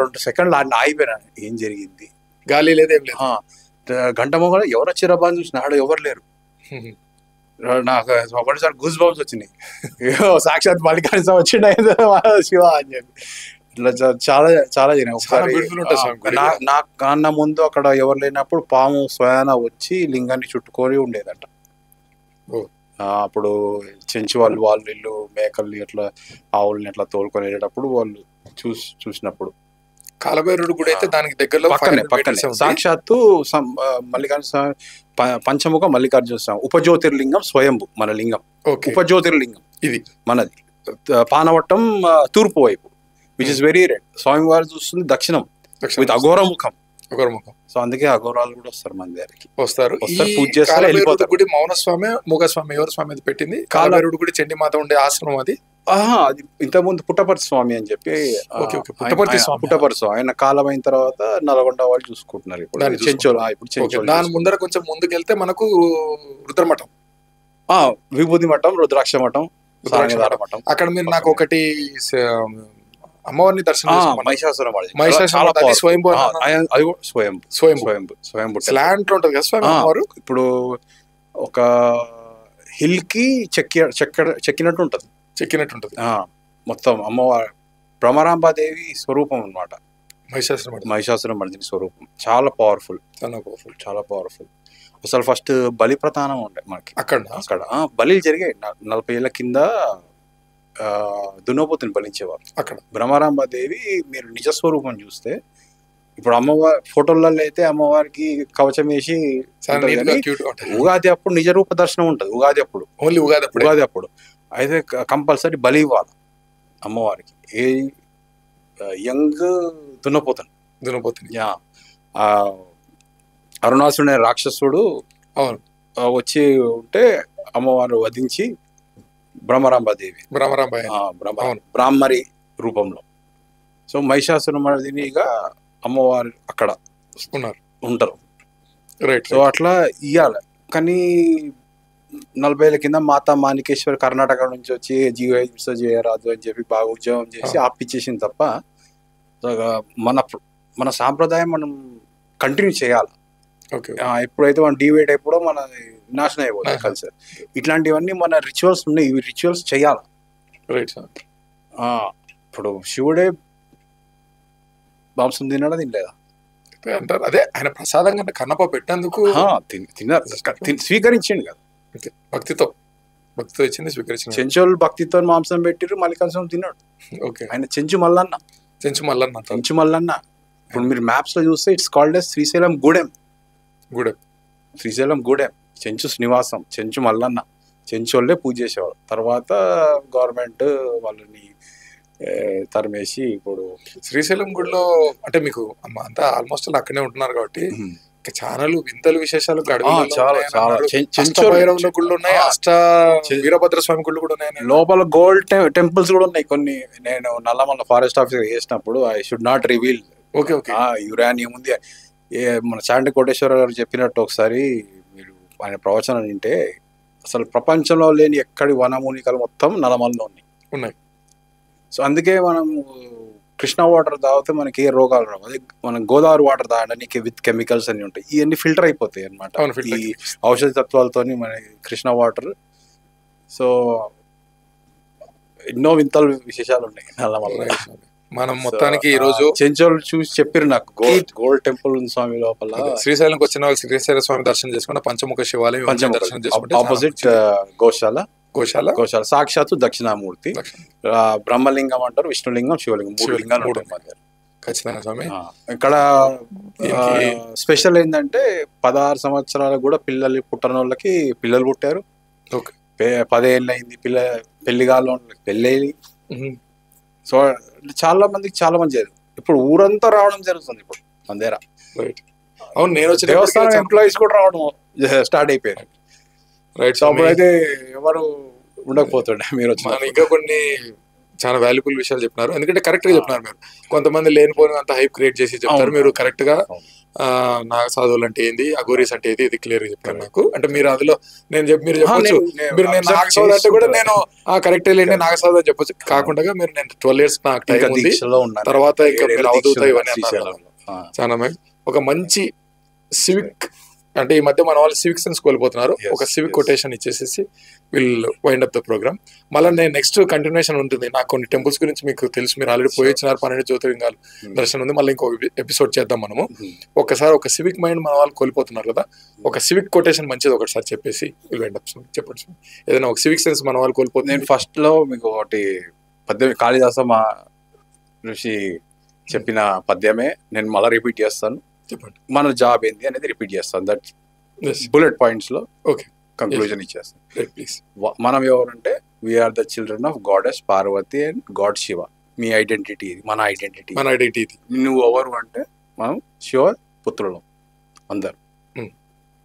2 సెకండ్లు ఆగిపోయినా. ఏం జరిగింది, గాలి లేదేం లేదు. గంట మోగ ఎవరు వచ్చారబ్బా అని చూసిన, ఆడ ఎవరు లేరు. నాకు ఒకటిసారి గూస్ బంప్స్ వచ్చినాయి. సాక్షాత్ మల్లికార్జున స్వామి వచ్చిండ శివ అని చెప్పి. ఇట్లా చాలా చాలా జరిగినాయి. ఒకసారి నా కన్నా ముందు అక్కడ ఎవరు లేనప్పుడు పాము స్వయాన వచ్చి లింగాన్ని చుట్టుకొని ఉండేదట. అప్పుడు చెంచు వాళ్ళు ఇల్లు మేకల్ని ఎట్లా ఆవుల్ని ఎట్లా తోలుకొని వెళ్ళేటప్పుడు వాళ్ళు చూసినప్పుడు. కాలభైరవుడు కూడా అయితే దానికి దగ్గరలో పక్కనే సాక్షాత్తు మల్లికార్జున స్వామి పంచముఖ మల్లికార్జున స్వామి ఉపజ్యోతిర్లింగం స్వయంభు మన లింగం. ఉపజ్యోతిర్లింగం ఇది మనది. పానవట్టం తూర్పు వైపు, విచ్ ఇస్ వెరీ రెడ్. స్వామివారు చూస్తుంది దక్షిణం విత్ అఘోర ముఖం. సో అందుకే అఘోరాలు కూడా వస్తారు మన దగ్గరికి, వస్తారు పూజ చేస్తారు వెళ్ళిపోతారు. గుడి మౌనస్వామి మూగస్వామి ఎవరు స్వామి అది పెట్టింది? కాలభైరవుడు గుడి చండీమాత ఉండే ఆశ్రమం అది. అది ఇంతకుముందు పుట్టపర్తి స్వామి అని చెప్పి. పుట్టపర్తి స్వామి ఆయన కాలం అయిన తర్వాత నల్గొండ వాళ్ళు చూసుకుంటున్నారు ఇప్పుడు చెంచోలు. దాని ముందర కొంచెం ముందుకెళ్తే మనకు రుద్రమఠం, విభూతి మఠం, రుద్రాక్ష మఠం, మఠం. అక్కడ మీరు నాకు ఒకటి అమ్మవారిని దర్శనం ఇప్పుడు ఒక హిల్ కి చెక్కినట్టు ఉంటది, మొత్తం అమ్మవారు బ్రహ్మరాంబాదేవి స్వరూపం అన్నమాట. మహిషాసుర మర్దిని స్వరూపం. చాలా పవర్ఫుల్. అసలు ఫస్ట్ బలి ప్రధానం ఉండే మనకి అక్కడ బలి జరిగాయి. 40 ఏళ్ల కింద దున్నపోతుని బలించేవారు అక్కడ. బ్రహ్మరాంబాదేవి మీరు నిజస్వరూపం చూస్తే, ఇప్పుడు అమ్మవారి ఫోటోలలో అయితే అమ్మవారికి కవచం వేసి ఉగాది అప్పుడు నిజ రూప దర్శనం ఉంటది. ఉగాది అప్పుడు అయితే కంపల్సరీ బలి ఇవ్వాలి అమ్మవారికి. ఏ యంగ్ దున్నపోతుని అరుణాసుడు రాక్షసుడు వచ్చి ఉంటే అమ్మవారు వధించి బ్రహ్మరాంబాదేవి బ్రాహ్మరి రూపంలో. సో మహిషాసుర మర్దినిగా అమ్మవారు అక్కడ ఉంటారు. సో అట్లా ఇయ్యాలి. కానీ 40 ఏళ్ల కింద మాతా మాణికేశ్వరి కర్ణాటక నుంచి వచ్చి జీవహింస చేయరాదు అని చెప్పి బాగా ఉద్యోగం చేసి ఆపిచ్చేసింది తప్ప, మన సాంప్రదాయం మనం కంటిన్యూ చేయాలి. ఎప్పుడైతే మనం డివైడ్ అయిపోవడం మన నాశనం అయిపోతుంది కల్చర్. ఇట్లాంటివన్నీ మన రిచువల్స్ ఉన్నాయి, ఇవి రిచువల్స్ చేయాలి. ఇప్పుడు శివుడే మాంసం తిన్నాడా తినలేదా అంటారు. అదే ఆయన ప్రసాదంగా కన్నప్ప పెట్టేందుకు తిన్నారు, స్వీకరించండి కదా భక్తితో ఇచ్చింది స్వీకరించింది. చెంచోళ్ళు భక్తితో మాంసం పెట్టిరు, మల్లికార్జున తిన్నాడు. ఆయన చెంచు మల్లన్న. ఇప్పుడు మీరు మ్యాప్స్ లో చూస్తే it's called as Srisailam Gudem. Srisailam Gudem, Chenchu Srinivasam, Chenchu Mallanna, Chenchu వాళ్ళే పూజ చేసేవారు. తర్వాత గవర్నమెంట్ వాళ్ళని తరిమేసి ఇప్పుడు శ్రీశైలం గుడిలో అంటే మీకు అంతా ఆల్మోస్ట్ అక్కడే ఉంటున్నారు కాబట్టి ఛానల్ వింతలు విశేషాలు భైరవుల గుళ్ళు ఉన్నాయి, అష్ట వీరభద్ర స్వామి గుళ్ళు కూడా ఉన్నాయి, లోపల గోల్డ్ టెంపుల్స్ కూడా ఉన్నాయి కొన్ని. నేను నల్లమల్ల ఫారెస్ట్ ఆఫీసర్ చేసినప్పుడు I should not reveal. Okay okay. Uranium ఉంది. మన చాండి కోటేశ్వర గారు చెప్పినట్టు ఒకసారి మీరు ఆయన ప్రవచనం వింటే అసలు ప్రపంచంలో లేని ఎక్కడి వనమూలికలు మొత్తం నల్లమల్లో ఉన్నాయి. సో అందుకే మనం కృష్ణ వాటర్ తాగితే మనకి ఏ రోగాలు రావు. అదే మనం గోదావరి వాటర్ తాగడానికి విత్ కెమికల్స్ అన్ని ఉంటాయి, ఇవన్నీ ఫిల్టర్ అయిపోతాయి అనమాట ఈ ఔషధ తత్వాలతో మన కృష్ణ వాటర్. సో ఎన్నో వింతలు విశేషాలు ఉన్నాయి నల్లమల్ల. మనం మొత్తానికి ఈ రోజు చెంచోళ్ళు చూసి చెప్పారు నాకు గోల్డ్ టెంపుల్ ఉంది స్వామి లోపల. శ్రీశైలంకి వచ్చిన వాళ్ళు శ్రీశైల స్వామి దర్శనం చేసుకున్న పంచముఖ శివాలయం దర్శనం చేసుకుంటే ఆపోజిట్ గోశాల సాక్షాత్తు దక్షిణామూర్తి. బ్రహ్మలింగం అంటారు, విష్ణులింగం, శివలింగం, 3 లింగాలు ఉంటాయి. ఖచ్చితంగా స్వామి. ఇక్కడ స్పెషల్ ఏంటంటే 16 సంవత్సరాలకు కూడా పిల్లలు పుట్టని వాళ్ళకి పిల్లలు పుట్టారు. 10 ఏళ్ళు అయింది పెళ్లి కాలం పెళ్ళి. సో చాలా మందికి చాలా మంది ఇప్పుడు ఊరంతా రావడం జరుగుతుంది ఇప్పుడు మందేరా. అవును, నేను వచ్చిన దేవస్థానం ఎంప్లాయీస్ కూడా రావడం స్టార్ట్ అయిపోయారు. రైట్. సో అప్పుడైతే ఎవరు ఉండకపోతుండే. మీరు వచ్చి ఇంకా కొన్ని చాలా వాల్యుబుల్ విషయాలు చెప్పినారు, ఎందుకంటే కరెక్ట్ గా చెప్పినారు మీరు. కొంతమంది లేనిపోయిన అంత హైప్ క్రియేట్ చేసి చెప్తారు, మీరు కరెక్ట్ గా నాగసాధువులు అంటే ఏంది, అఘోరీస్ అంటే ఏంది, ఇది క్లియర్ గా చెప్పారు నాకు. అంటే మీరు అందులో మీరు చెప్పొచ్చు, మీరు నేను నాగసాధు అంటే కూడా నేను కరెక్ట్ లేండి నాగసాధు అని చెప్పొచ్చు. కాకుండా మీరు నేను 12 years నాకు టైం ఉంది, తర్వాత ఇంకా మీరు అవధూత ఇవన్నీ అన్నారు. చాలా ఒక మంచి సివిక్ అంటే ఈ మధ్య మన వాళ్ళు సివిక్ సెన్స్ కోల్పోతున్నారు. ఒక సివిక్ కొటేషన్ ఇచ్చేసేసి will wind up the programme. మళ్ళీ నేను నెక్స్ట్ కంటిన్యూషన్ ఉంటుంది. నాకు కొన్ని టెంపుల్స్ గురించి మీకు తెలుసు, మీరు ఆల్రెడీ పోయి వచ్చినారు. 12 జ్యోతిర్లింగాలు దర్శనం ఉంది. మళ్ళీ ఇంకో ఎపిసోడ్ చేద్దాం మనము. ఒకసారి ఒక సివిక్ మైండ్ మన వాళ్ళు కోల్పోతున్నారు కదా, ఒక సివిక్ కొటేషన్ మంచిది ఒకసారి చెప్పేసి విల్ వైండ్ అప్. చెప్పండి ఏదైనా ఒక సివిక్ సెన్స్ మన వాళ్ళు కోల్పోతుంది. నేను ఫస్ట్ లో మీకు ఒకటి పద్యం కాళిదాస మా ఋషి చెప్పిన పద్యమే నేను మళ్ళీ రిపీట్ చేస్తాను. చెప్పండి. మన జాబ్ ఏంది అనేది రిపీట్ చేస్తాను. దట్ బుల్లెట్ పాయింట్స్ లో ఓకే కంక్లూజన్ ఇచ్చేస్తాను. ప్లీజ్. మనం ఎవరంటే we are the children of goddess Parvati and god Shiva. మీ ఐడెంటిటీ ఇది, మన ఐడెంటిటీ. నువ్వు ఎవరు అంటే మనం శివ పుత్రులం అందరు.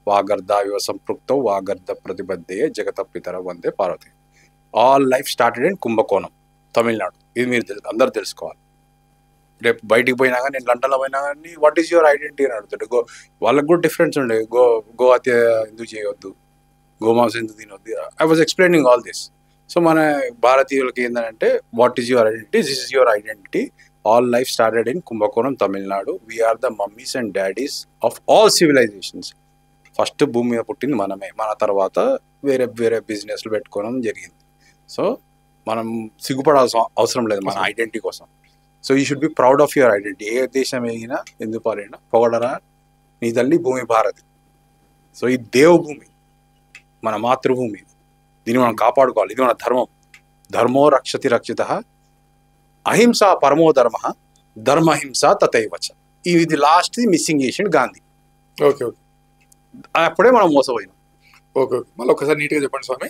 వాగర్ధ సంపృక్తో వాగర్ధ ప్రతిబద్ధే జగత పితర వందే Parvati. All life started in Kumbakonam, Tamil Nadu. ఇది మీరు అందరు తెలుసుకోవాలి. రేపు బయటికి పోయినా కానీ, నేను లండన్లో పోయినా కానీ వాట్ ఈస్ యువర్ ఐడెంటిటీ అని అడుగుతాడు. వాళ్ళకి కూడా డిఫరెన్స్ ఉండే. గో హత్య ఎందుకు చేయవద్దు, గోమాంసం ఎందుకు తినవద్దు. I was explaining all this. So మన భారతీయులకి ఏంటంటే what is your identity, this is your identity. All life started in Kumbakonam, Tamil Nadu. We are the mummies and daddies of all civilisations. First భూమి మీద పుట్టింది మనమే, మన తర్వాత వేరే వేరే బిజినెస్లు పెట్టుకోవడం జరిగింది. సో మనం సిగ్గుపడాల్సిన అవసరం లేదు మన ఐడెంటిటీ కోసం. So you should be proud of your identity. ఏ దేశం అయినా ఎందుకు పాలైనా పొగడరా నీ తల్లి భూమి భారతి. సో ఈ దేవభూమి మన మాతృభూమి, దీన్ని మనం కాపాడుకోవాలి. ఇది మన ధర్మం. ధర్మో రక్షతి రక్షిత, అహింస పరమో ధర్మ, ధర్మహింస తథైవచ. ఇది లాస్ట్ మిస్సింగ్ చేసిండు గాంధీ. Okay okay. అప్పుడే మనం మోసపోయినాం. Okay okay. మళ్ళీ ఒకసారి నీట్గా చెప్పండి స్వామి.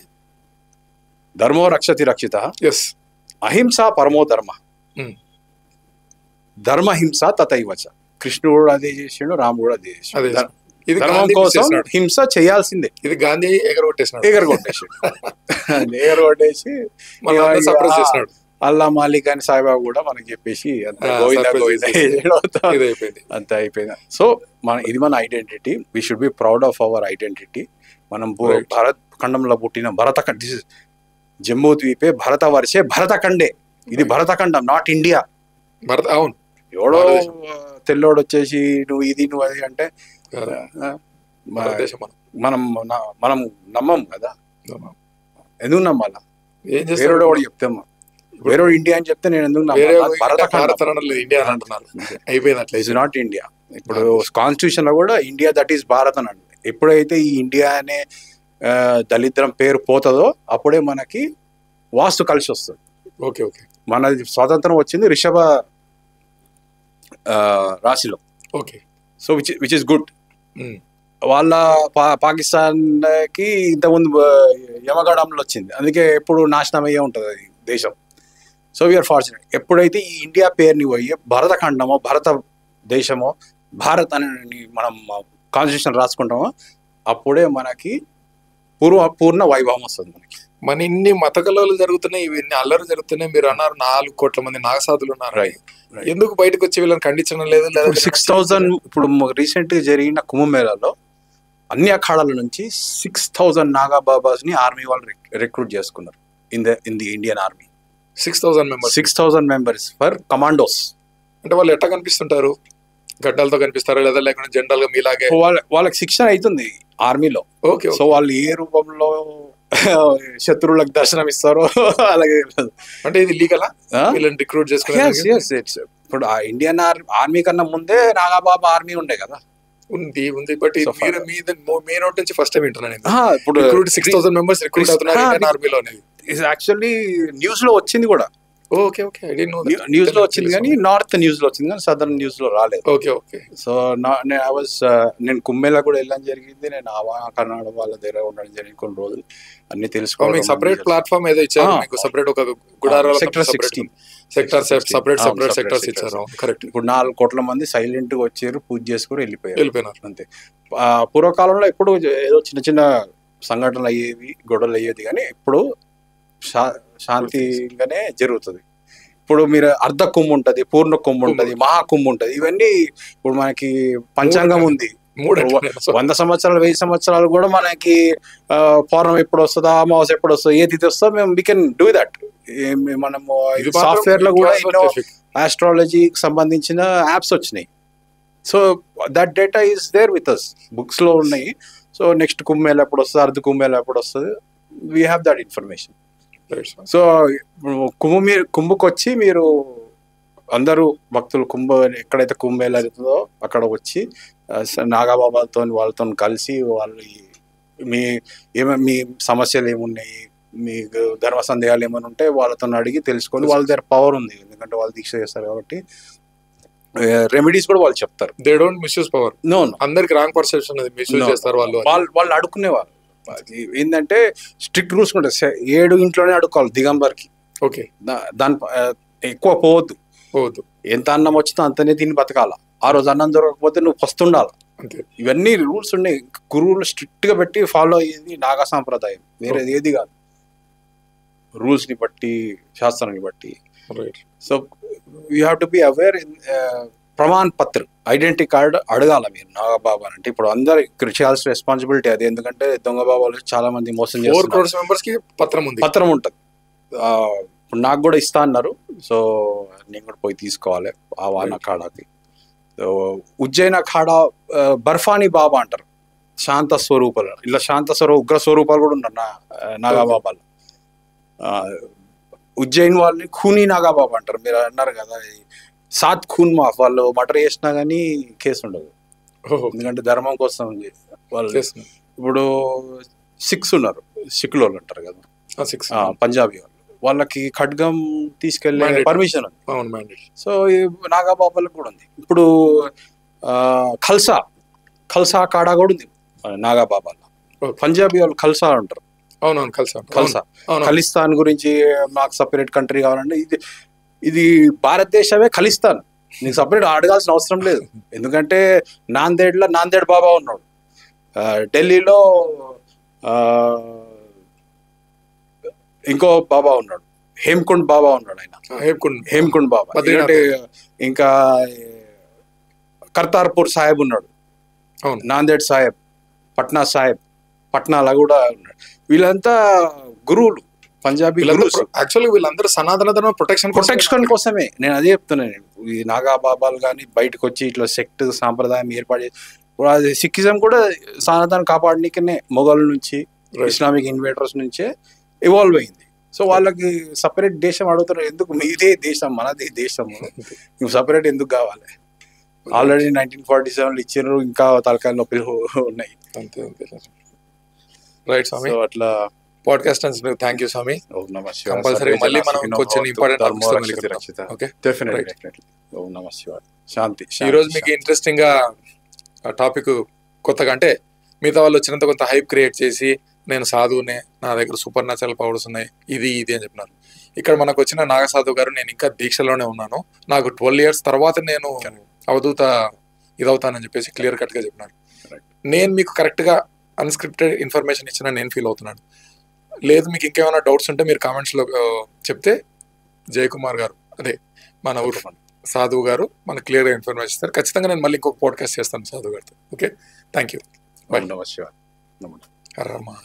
ధర్మో రక్షతి రక్షిత, ఎస్, అహింస పరమో ధర్మ, ధర్మహింస తథైవచ. కృష్ణుడు కూడా అదే చేసిండు, రాముడు కూడా అదే చేసిండు. ధర్మం కోసం హింస చేయాల్సిందే. ఇది గాంధీ ఎగరగొట్టేసి అల్లా మాలిక్ అని సాయిబాబు కూడా మనకి చెప్పేసి అంత అయిపోయింది. సో ఇది మన identity. We should be proud of our identity. మనం భారత్ ఖండంలో పుట్టిన భరతఖండ, జమ్మూ ద్వీపే భరత వర్షే భరతఖండే. ఇది భరతఖండం, నాట్ ఇండియా. అవును. ఎవడో తెల్లోడు వచ్చేసి నువ్వు ఇది నువ్వు అది అంటే మనం నమ్మం కదా. ఎందుకు నమ్మాలా? వేరేడు కూడా చెప్తాం, వేరేడు ఇండియా అని చెప్తే నేను ఎందుకు నమ్మాలి? Not India. ఇప్పుడు కాన్స్టిట్యూషన్ లో కూడా ఇండియా దట్ ఈస్ భారత్ అని అంటే, ఎప్పుడైతే ఈ ఇండియా అనే దళిద్రం పేరు పోతుందో అప్పుడే మనకి వాస్తు కలిసి వస్తుంది. Okay okay. మన స్వాతంత్రం వచ్చింది రిషభ రాశిలో. Okay. So which is good. వాళ్ళ పాకిస్తాన్కి ఇంతకుముందు యమగడంలో వచ్చింది, అందుకే ఎప్పుడు నాశనం అయ్యే ఉంటుంది అది దేశం. So we are fortunate. ఎప్పుడైతే ఈ ఇండియా పేరుని పోయి భరతఖండమో భారత దేశమో భారత్ అని మనం కాన్స్టిట్యూషన్ రాసుకుంటామో అప్పుడే మనకి పూర్ణ వైభవం వస్తుంది మనకి. మన ఇన్ని మత కలవలు జరుగుతున్నాయి, ఇన్ని అల్లరు జరుగుతున్నాయి. మీరు అన్నారు 4 కోట్ల మంది నాగసాధులు ఉన్నారు. ఎందుకు బయటకు వచ్చి వీళ్ళని ఖండించడం లేదు? 6,000 ఇప్పుడు రీసెంట్ గా జరిగిన కుంభమేళాలో అన్ని అఖాడాల నుంచి 6,000 నాగా బాబాస్ ని ఆర్మీ వాళ్ళు రిక్రూట్ చేసుకున్నారు in the Indian army. 6,000 members for commandos. అంటే వాళ్ళు ఎట్లా కనిపిస్తుంటారు? గడ్డలతో కనిపిస్తారా లేదా లేకుండా జనరల్ గా మీలాగే? వాళ్ళకి శిక్షణ అవుతుంది ఆర్మీలో. ఓకే. సో వాళ్ళు ఏ రూపంలో శత్రువులకు దర్శనం ఇస్తారో అలాగే. అంటే ఇది లీగలా వీళ్ళని రిక్రూట్ చేసుకోవాలి? ఇప్పుడు ఆ ఇండియన్ ఆర్మీ కన్నా ముందే నాగాబాబా ఆర్మీ ఉండే కదా. ఉంది. బట్ మీ నోట్ నుంచి ఫస్ట్ టైం వింటున్నాను. ఇప్పుడు 6,000 మెంబర్స్ రిక్రూట్ అవుతున్నారు ఇండియన్ ఆర్మీలో. యాక్చువల్లీ న్యూస్ లో వచ్చింది కూడా. ఓకే. న్యూస్ లో వచ్చింది కానీ నార్త్ న్యూస్ లో వచ్చింది కానీ సదర్న్ న్యూస్ లో రాలేదు. ఓకే. సో నేను కుంభేలా కూడా వెళ్ళడం జరిగింది. నేను కర్ణాటక వాళ్ళ దగ్గర ఉండడం జరిగింది కొన్ని రోజులు. అన్ని తెలుసుకోవాలి. సపరేట్ ప్లాట్ఫామ్ ఏదో ఇచ్చారు మీకు? సపరేట్ ఒక గుడారాల సెక్టర్ 16 సపరేట్ సెక్టర్స్ ఇచ్చారు. కరెక్ట్. ఇప్పుడు 4 కోట్ల మంది సైలెంట్ గా వచ్చారు, పూజ చేసుకుని వెళ్ళిపోయారు అంతే. పూర్వకాలంలో ఎప్పుడు ఏదో చిన్న చిన్న సంఘటనలు అయ్యేవి, గొడవలు అయ్యేది, కానీ ఇప్పుడు శాంతిగానే జరుగుతుంది. ఇప్పుడు మీరు అర్ధ కుంభ ఉంటది, పూర్ణ కుంభ ఉంటది, మహాకుంభ ఉంటది. ఇవన్నీ ఇప్పుడు మనకి పంచాంగం ఉంది. 100 సంవత్సరాలు 1000 సంవత్సరాలు కూడా మనకి పౌర్ణం ఎప్పుడు వస్తుందా, అమావాస్య ఎప్పుడు వస్తుందో, ఏ తిథి వస్తుందో మేము వీ కెన్ డూ దట్. మనము సాఫ్ట్వేర్ లో కూడా ఎన్నో ఆస్ట్రాలజీకి సంబంధించిన యాప్స్ వచ్చినాయి. So that data is there with us, books లో ఉన్నాయి. సో నెక్స్ట్ కుంభమేళ ఎప్పుడు వస్తుంది, అర్ధ కుంభమేళ ఎప్పుడు వస్తుంది, we have that information. So కుంభకు వచ్చి మీరు అందరూ భక్తులు ఎక్కడైతే కుంభమేళ అవుతుందో అక్కడ వచ్చి నాగాబాబాతో వాళ్ళతో కలిసి వాళ్ళు మీ సమస్యలు ఏమున్నాయి, మీకు ధర్మ సందేహాలు ఏమైనా ఉంటే వాళ్ళతో అడిగి తెలుసుకొని, వాళ్ళ దగ్గర పవర్ ఉంది ఎందుకంటే వాళ్ళు దీక్ష చేస్తారు కాబట్టి రెమెడీస్ కూడా వాళ్ళు చెప్తారు. They don't misuse power. No, అందరికి రాంగ్ పర్సెప్షన్ అది మిస్యూజ్ చేస్తారు వాళ్ళు అడుక్కునేవాళ్ళు. ఏంటంటే స్ట్రిక్ట్ రూల్స్ ఉంటాయి. 7 ఇంట్లోనే అడుక్కోవాలి దిగంబర్కి. ఓకే. దాని ఎక్కువ పోవద్దు. ఎంత అన్నం వచ్చిందో అంతనే తిని బతకాల. ఆ రోజు అన్నం దొరకకపోతే నువ్వు పస్తుండాలి. ఇవన్నీ రూల్స్ ఉన్నాయి. గురువులు స్ట్రిక్ట్ గా పెట్టి ఫాలో అయ్యేది నాగా సాంప్రదాయం, వేరేది ఏది కాదు. రూల్స్ ని బట్టి, శాస్త్రాన్ని బట్టి. So you have to be aware. Pramaan Patra, identity card అడగాల మీరు నాగబాబా అంటే. ఇప్పుడు అందరు చేయాల్సిన రెస్పాన్సిబిలిటీ అది. ఎందుకంటే దొంగ బాబాలు చాలా మంది మోసం చేస్తారు. 4 crores members కి పత్రం ఉంటుంది. ఇప్పుడు నాకు కూడా ఇస్తా అన్నారు. సో నేను కూడా పోయి తీసుకోవాలి ఆ వాన అఖాడాకి. ఉజ్జయిన్ అఖాడా బర్ఫానీ బాబా అంటారు, శాంత స్వరూపాలు. ఇలా శాంత ఉగ్ర స్వరూపాలు కూడా ఉన్నారు నాగాబాబాలు. ఉజ్జయిన్ వాళ్ళని ఖూనీ నాగాబాబా అంటారు. మీరు అన్నారు కదా 7 ఖూన్ మాఫ్, వాళ్ళు మర్డర్ చేసినా కానీ కేసు ఉండదు, ఎందుకంటే ధర్మం కోసం వాళ్ళు. ఇప్పుడు సిక్స్ ఉన్నారు, సిక్కులు వాళ్ళు అంటారు కదా, పంజాబీ వాళ్ళు, వాళ్ళకి ఖడ్గం తీసుకెళ్లే పర్మిషన్ ఉంది. సో నాగాబాబాలకు కూడా ఉంది. ఇప్పుడు ఖల్సా కాడా కూడా ఉంది నాగాబాబాలో. పంజాబీ వాళ్ళు ఖల్సా అంటారు. అవునవును, ఖల్సా. ఖలిస్తాన్ గురించి మాకు సపరేట్ కంట్రీ కావాలంటే ఇది భారతదేశమే ఖలిస్తాన్, నీకు సపరేట్ అడగాల్సిన అవసరం లేదు. ఎందుకంటే నాందేడ్ బాబా ఉన్నాడు, ఢిల్లీలో ఇంకో బాబా ఉన్నాడు, హేమ్కుండ్ బాబా ఉన్నాడు. ఆయన హేమ్కుండ్ బాబా. ఎందుకంటే ఇంకా కర్తార్పూర్ సాహెబ్ ఉన్నాడు, నాందేడ్ సాహెబ్, పట్నా సాహెబ్, పట్నాలా కూడా ఉన్నాడు. వీళ్ళంతా గురువులు, పంజాబీ యాక్చువల్లీ వీళ్ళందరూ సనాతన ధర్మ ప్రొటెక్షన్ కోసమే. నేను అదే చెప్తున్నాను. ఈ నాగాబాబాలు కానీ బయటకు వచ్చి ఇట్లా సెక్ట్ సాంప్రదాయం ఏర్పాటు చేసి, అది సిక్కిజం కూడా సనాతనం కాపాడనీకనే మొఘల్ నుంచి, ఇస్లామిక్ ఇన్వేటర్స్ నుంచే ఇవాల్వ్ అయింది. సో వాళ్ళకి సపరేట్ దేశం అడుగుతారు. ఎందుకు? మీదే దేశం, మనది దేశం, నువ్వు సపరేట్ ఎందుకు కావాలి? ఆల్రెడీ 1947 ఇచ్చారు, ఇంకా తలకాయ నొప్పులు ఉన్నాయి. రైట్ స్వామి. అట్లా podcast thank you Swami. Compulsory మళ్ళీ మనం కొంచెం ఇంపార్టెంట్. శాంతి. ఈ రోజు మీకు ఇంట్రెస్టింగ్ గా టాపిక్ కొత్తగా అంటే మిగతా వాళ్ళు వచ్చినంత కొంత హైప్ క్రియేట్ చేసి నేను సాధువునే, నా దగ్గర సూపర్ న్యాచురల్ పవర్స్ ఉన్నాయి, ఇది అని చెప్పినారు. ఇక్కడ మనకు వచ్చిన నాగసాధు గారు నేను ఇంకా దీక్షలోనే ఉన్నాను, నాకు 12 years తర్వాత నేను అవధూత ఇదవుతానని చెప్పేసి క్లియర్ కట్ గా చెప్పినారు. నేను మీకు కరెక్ట్ గా అన్స్క్రిప్టెడ్ ఇన్ఫర్మేషన్ ఇచ్చిన నేను ఫీల్ అవుతున్నాను. లేదు మీకు ఇంకేమైనా డౌట్స్ ఉంటే మీరు కామెంట్స్ లో చెప్తే జయకుమార్ గారు, అదే మన ఊరు సాధువు గారు మనకు క్లియర్ గా ఇన్ఫర్మేషన్ ఇస్తారు. ఖచ్చితంగా నేను మళ్ళీ ఇంకొక పాడ్కాస్ట్ చేస్తాను సాధువు గారితో. Okay, thank you. నమస్తే. హర మహా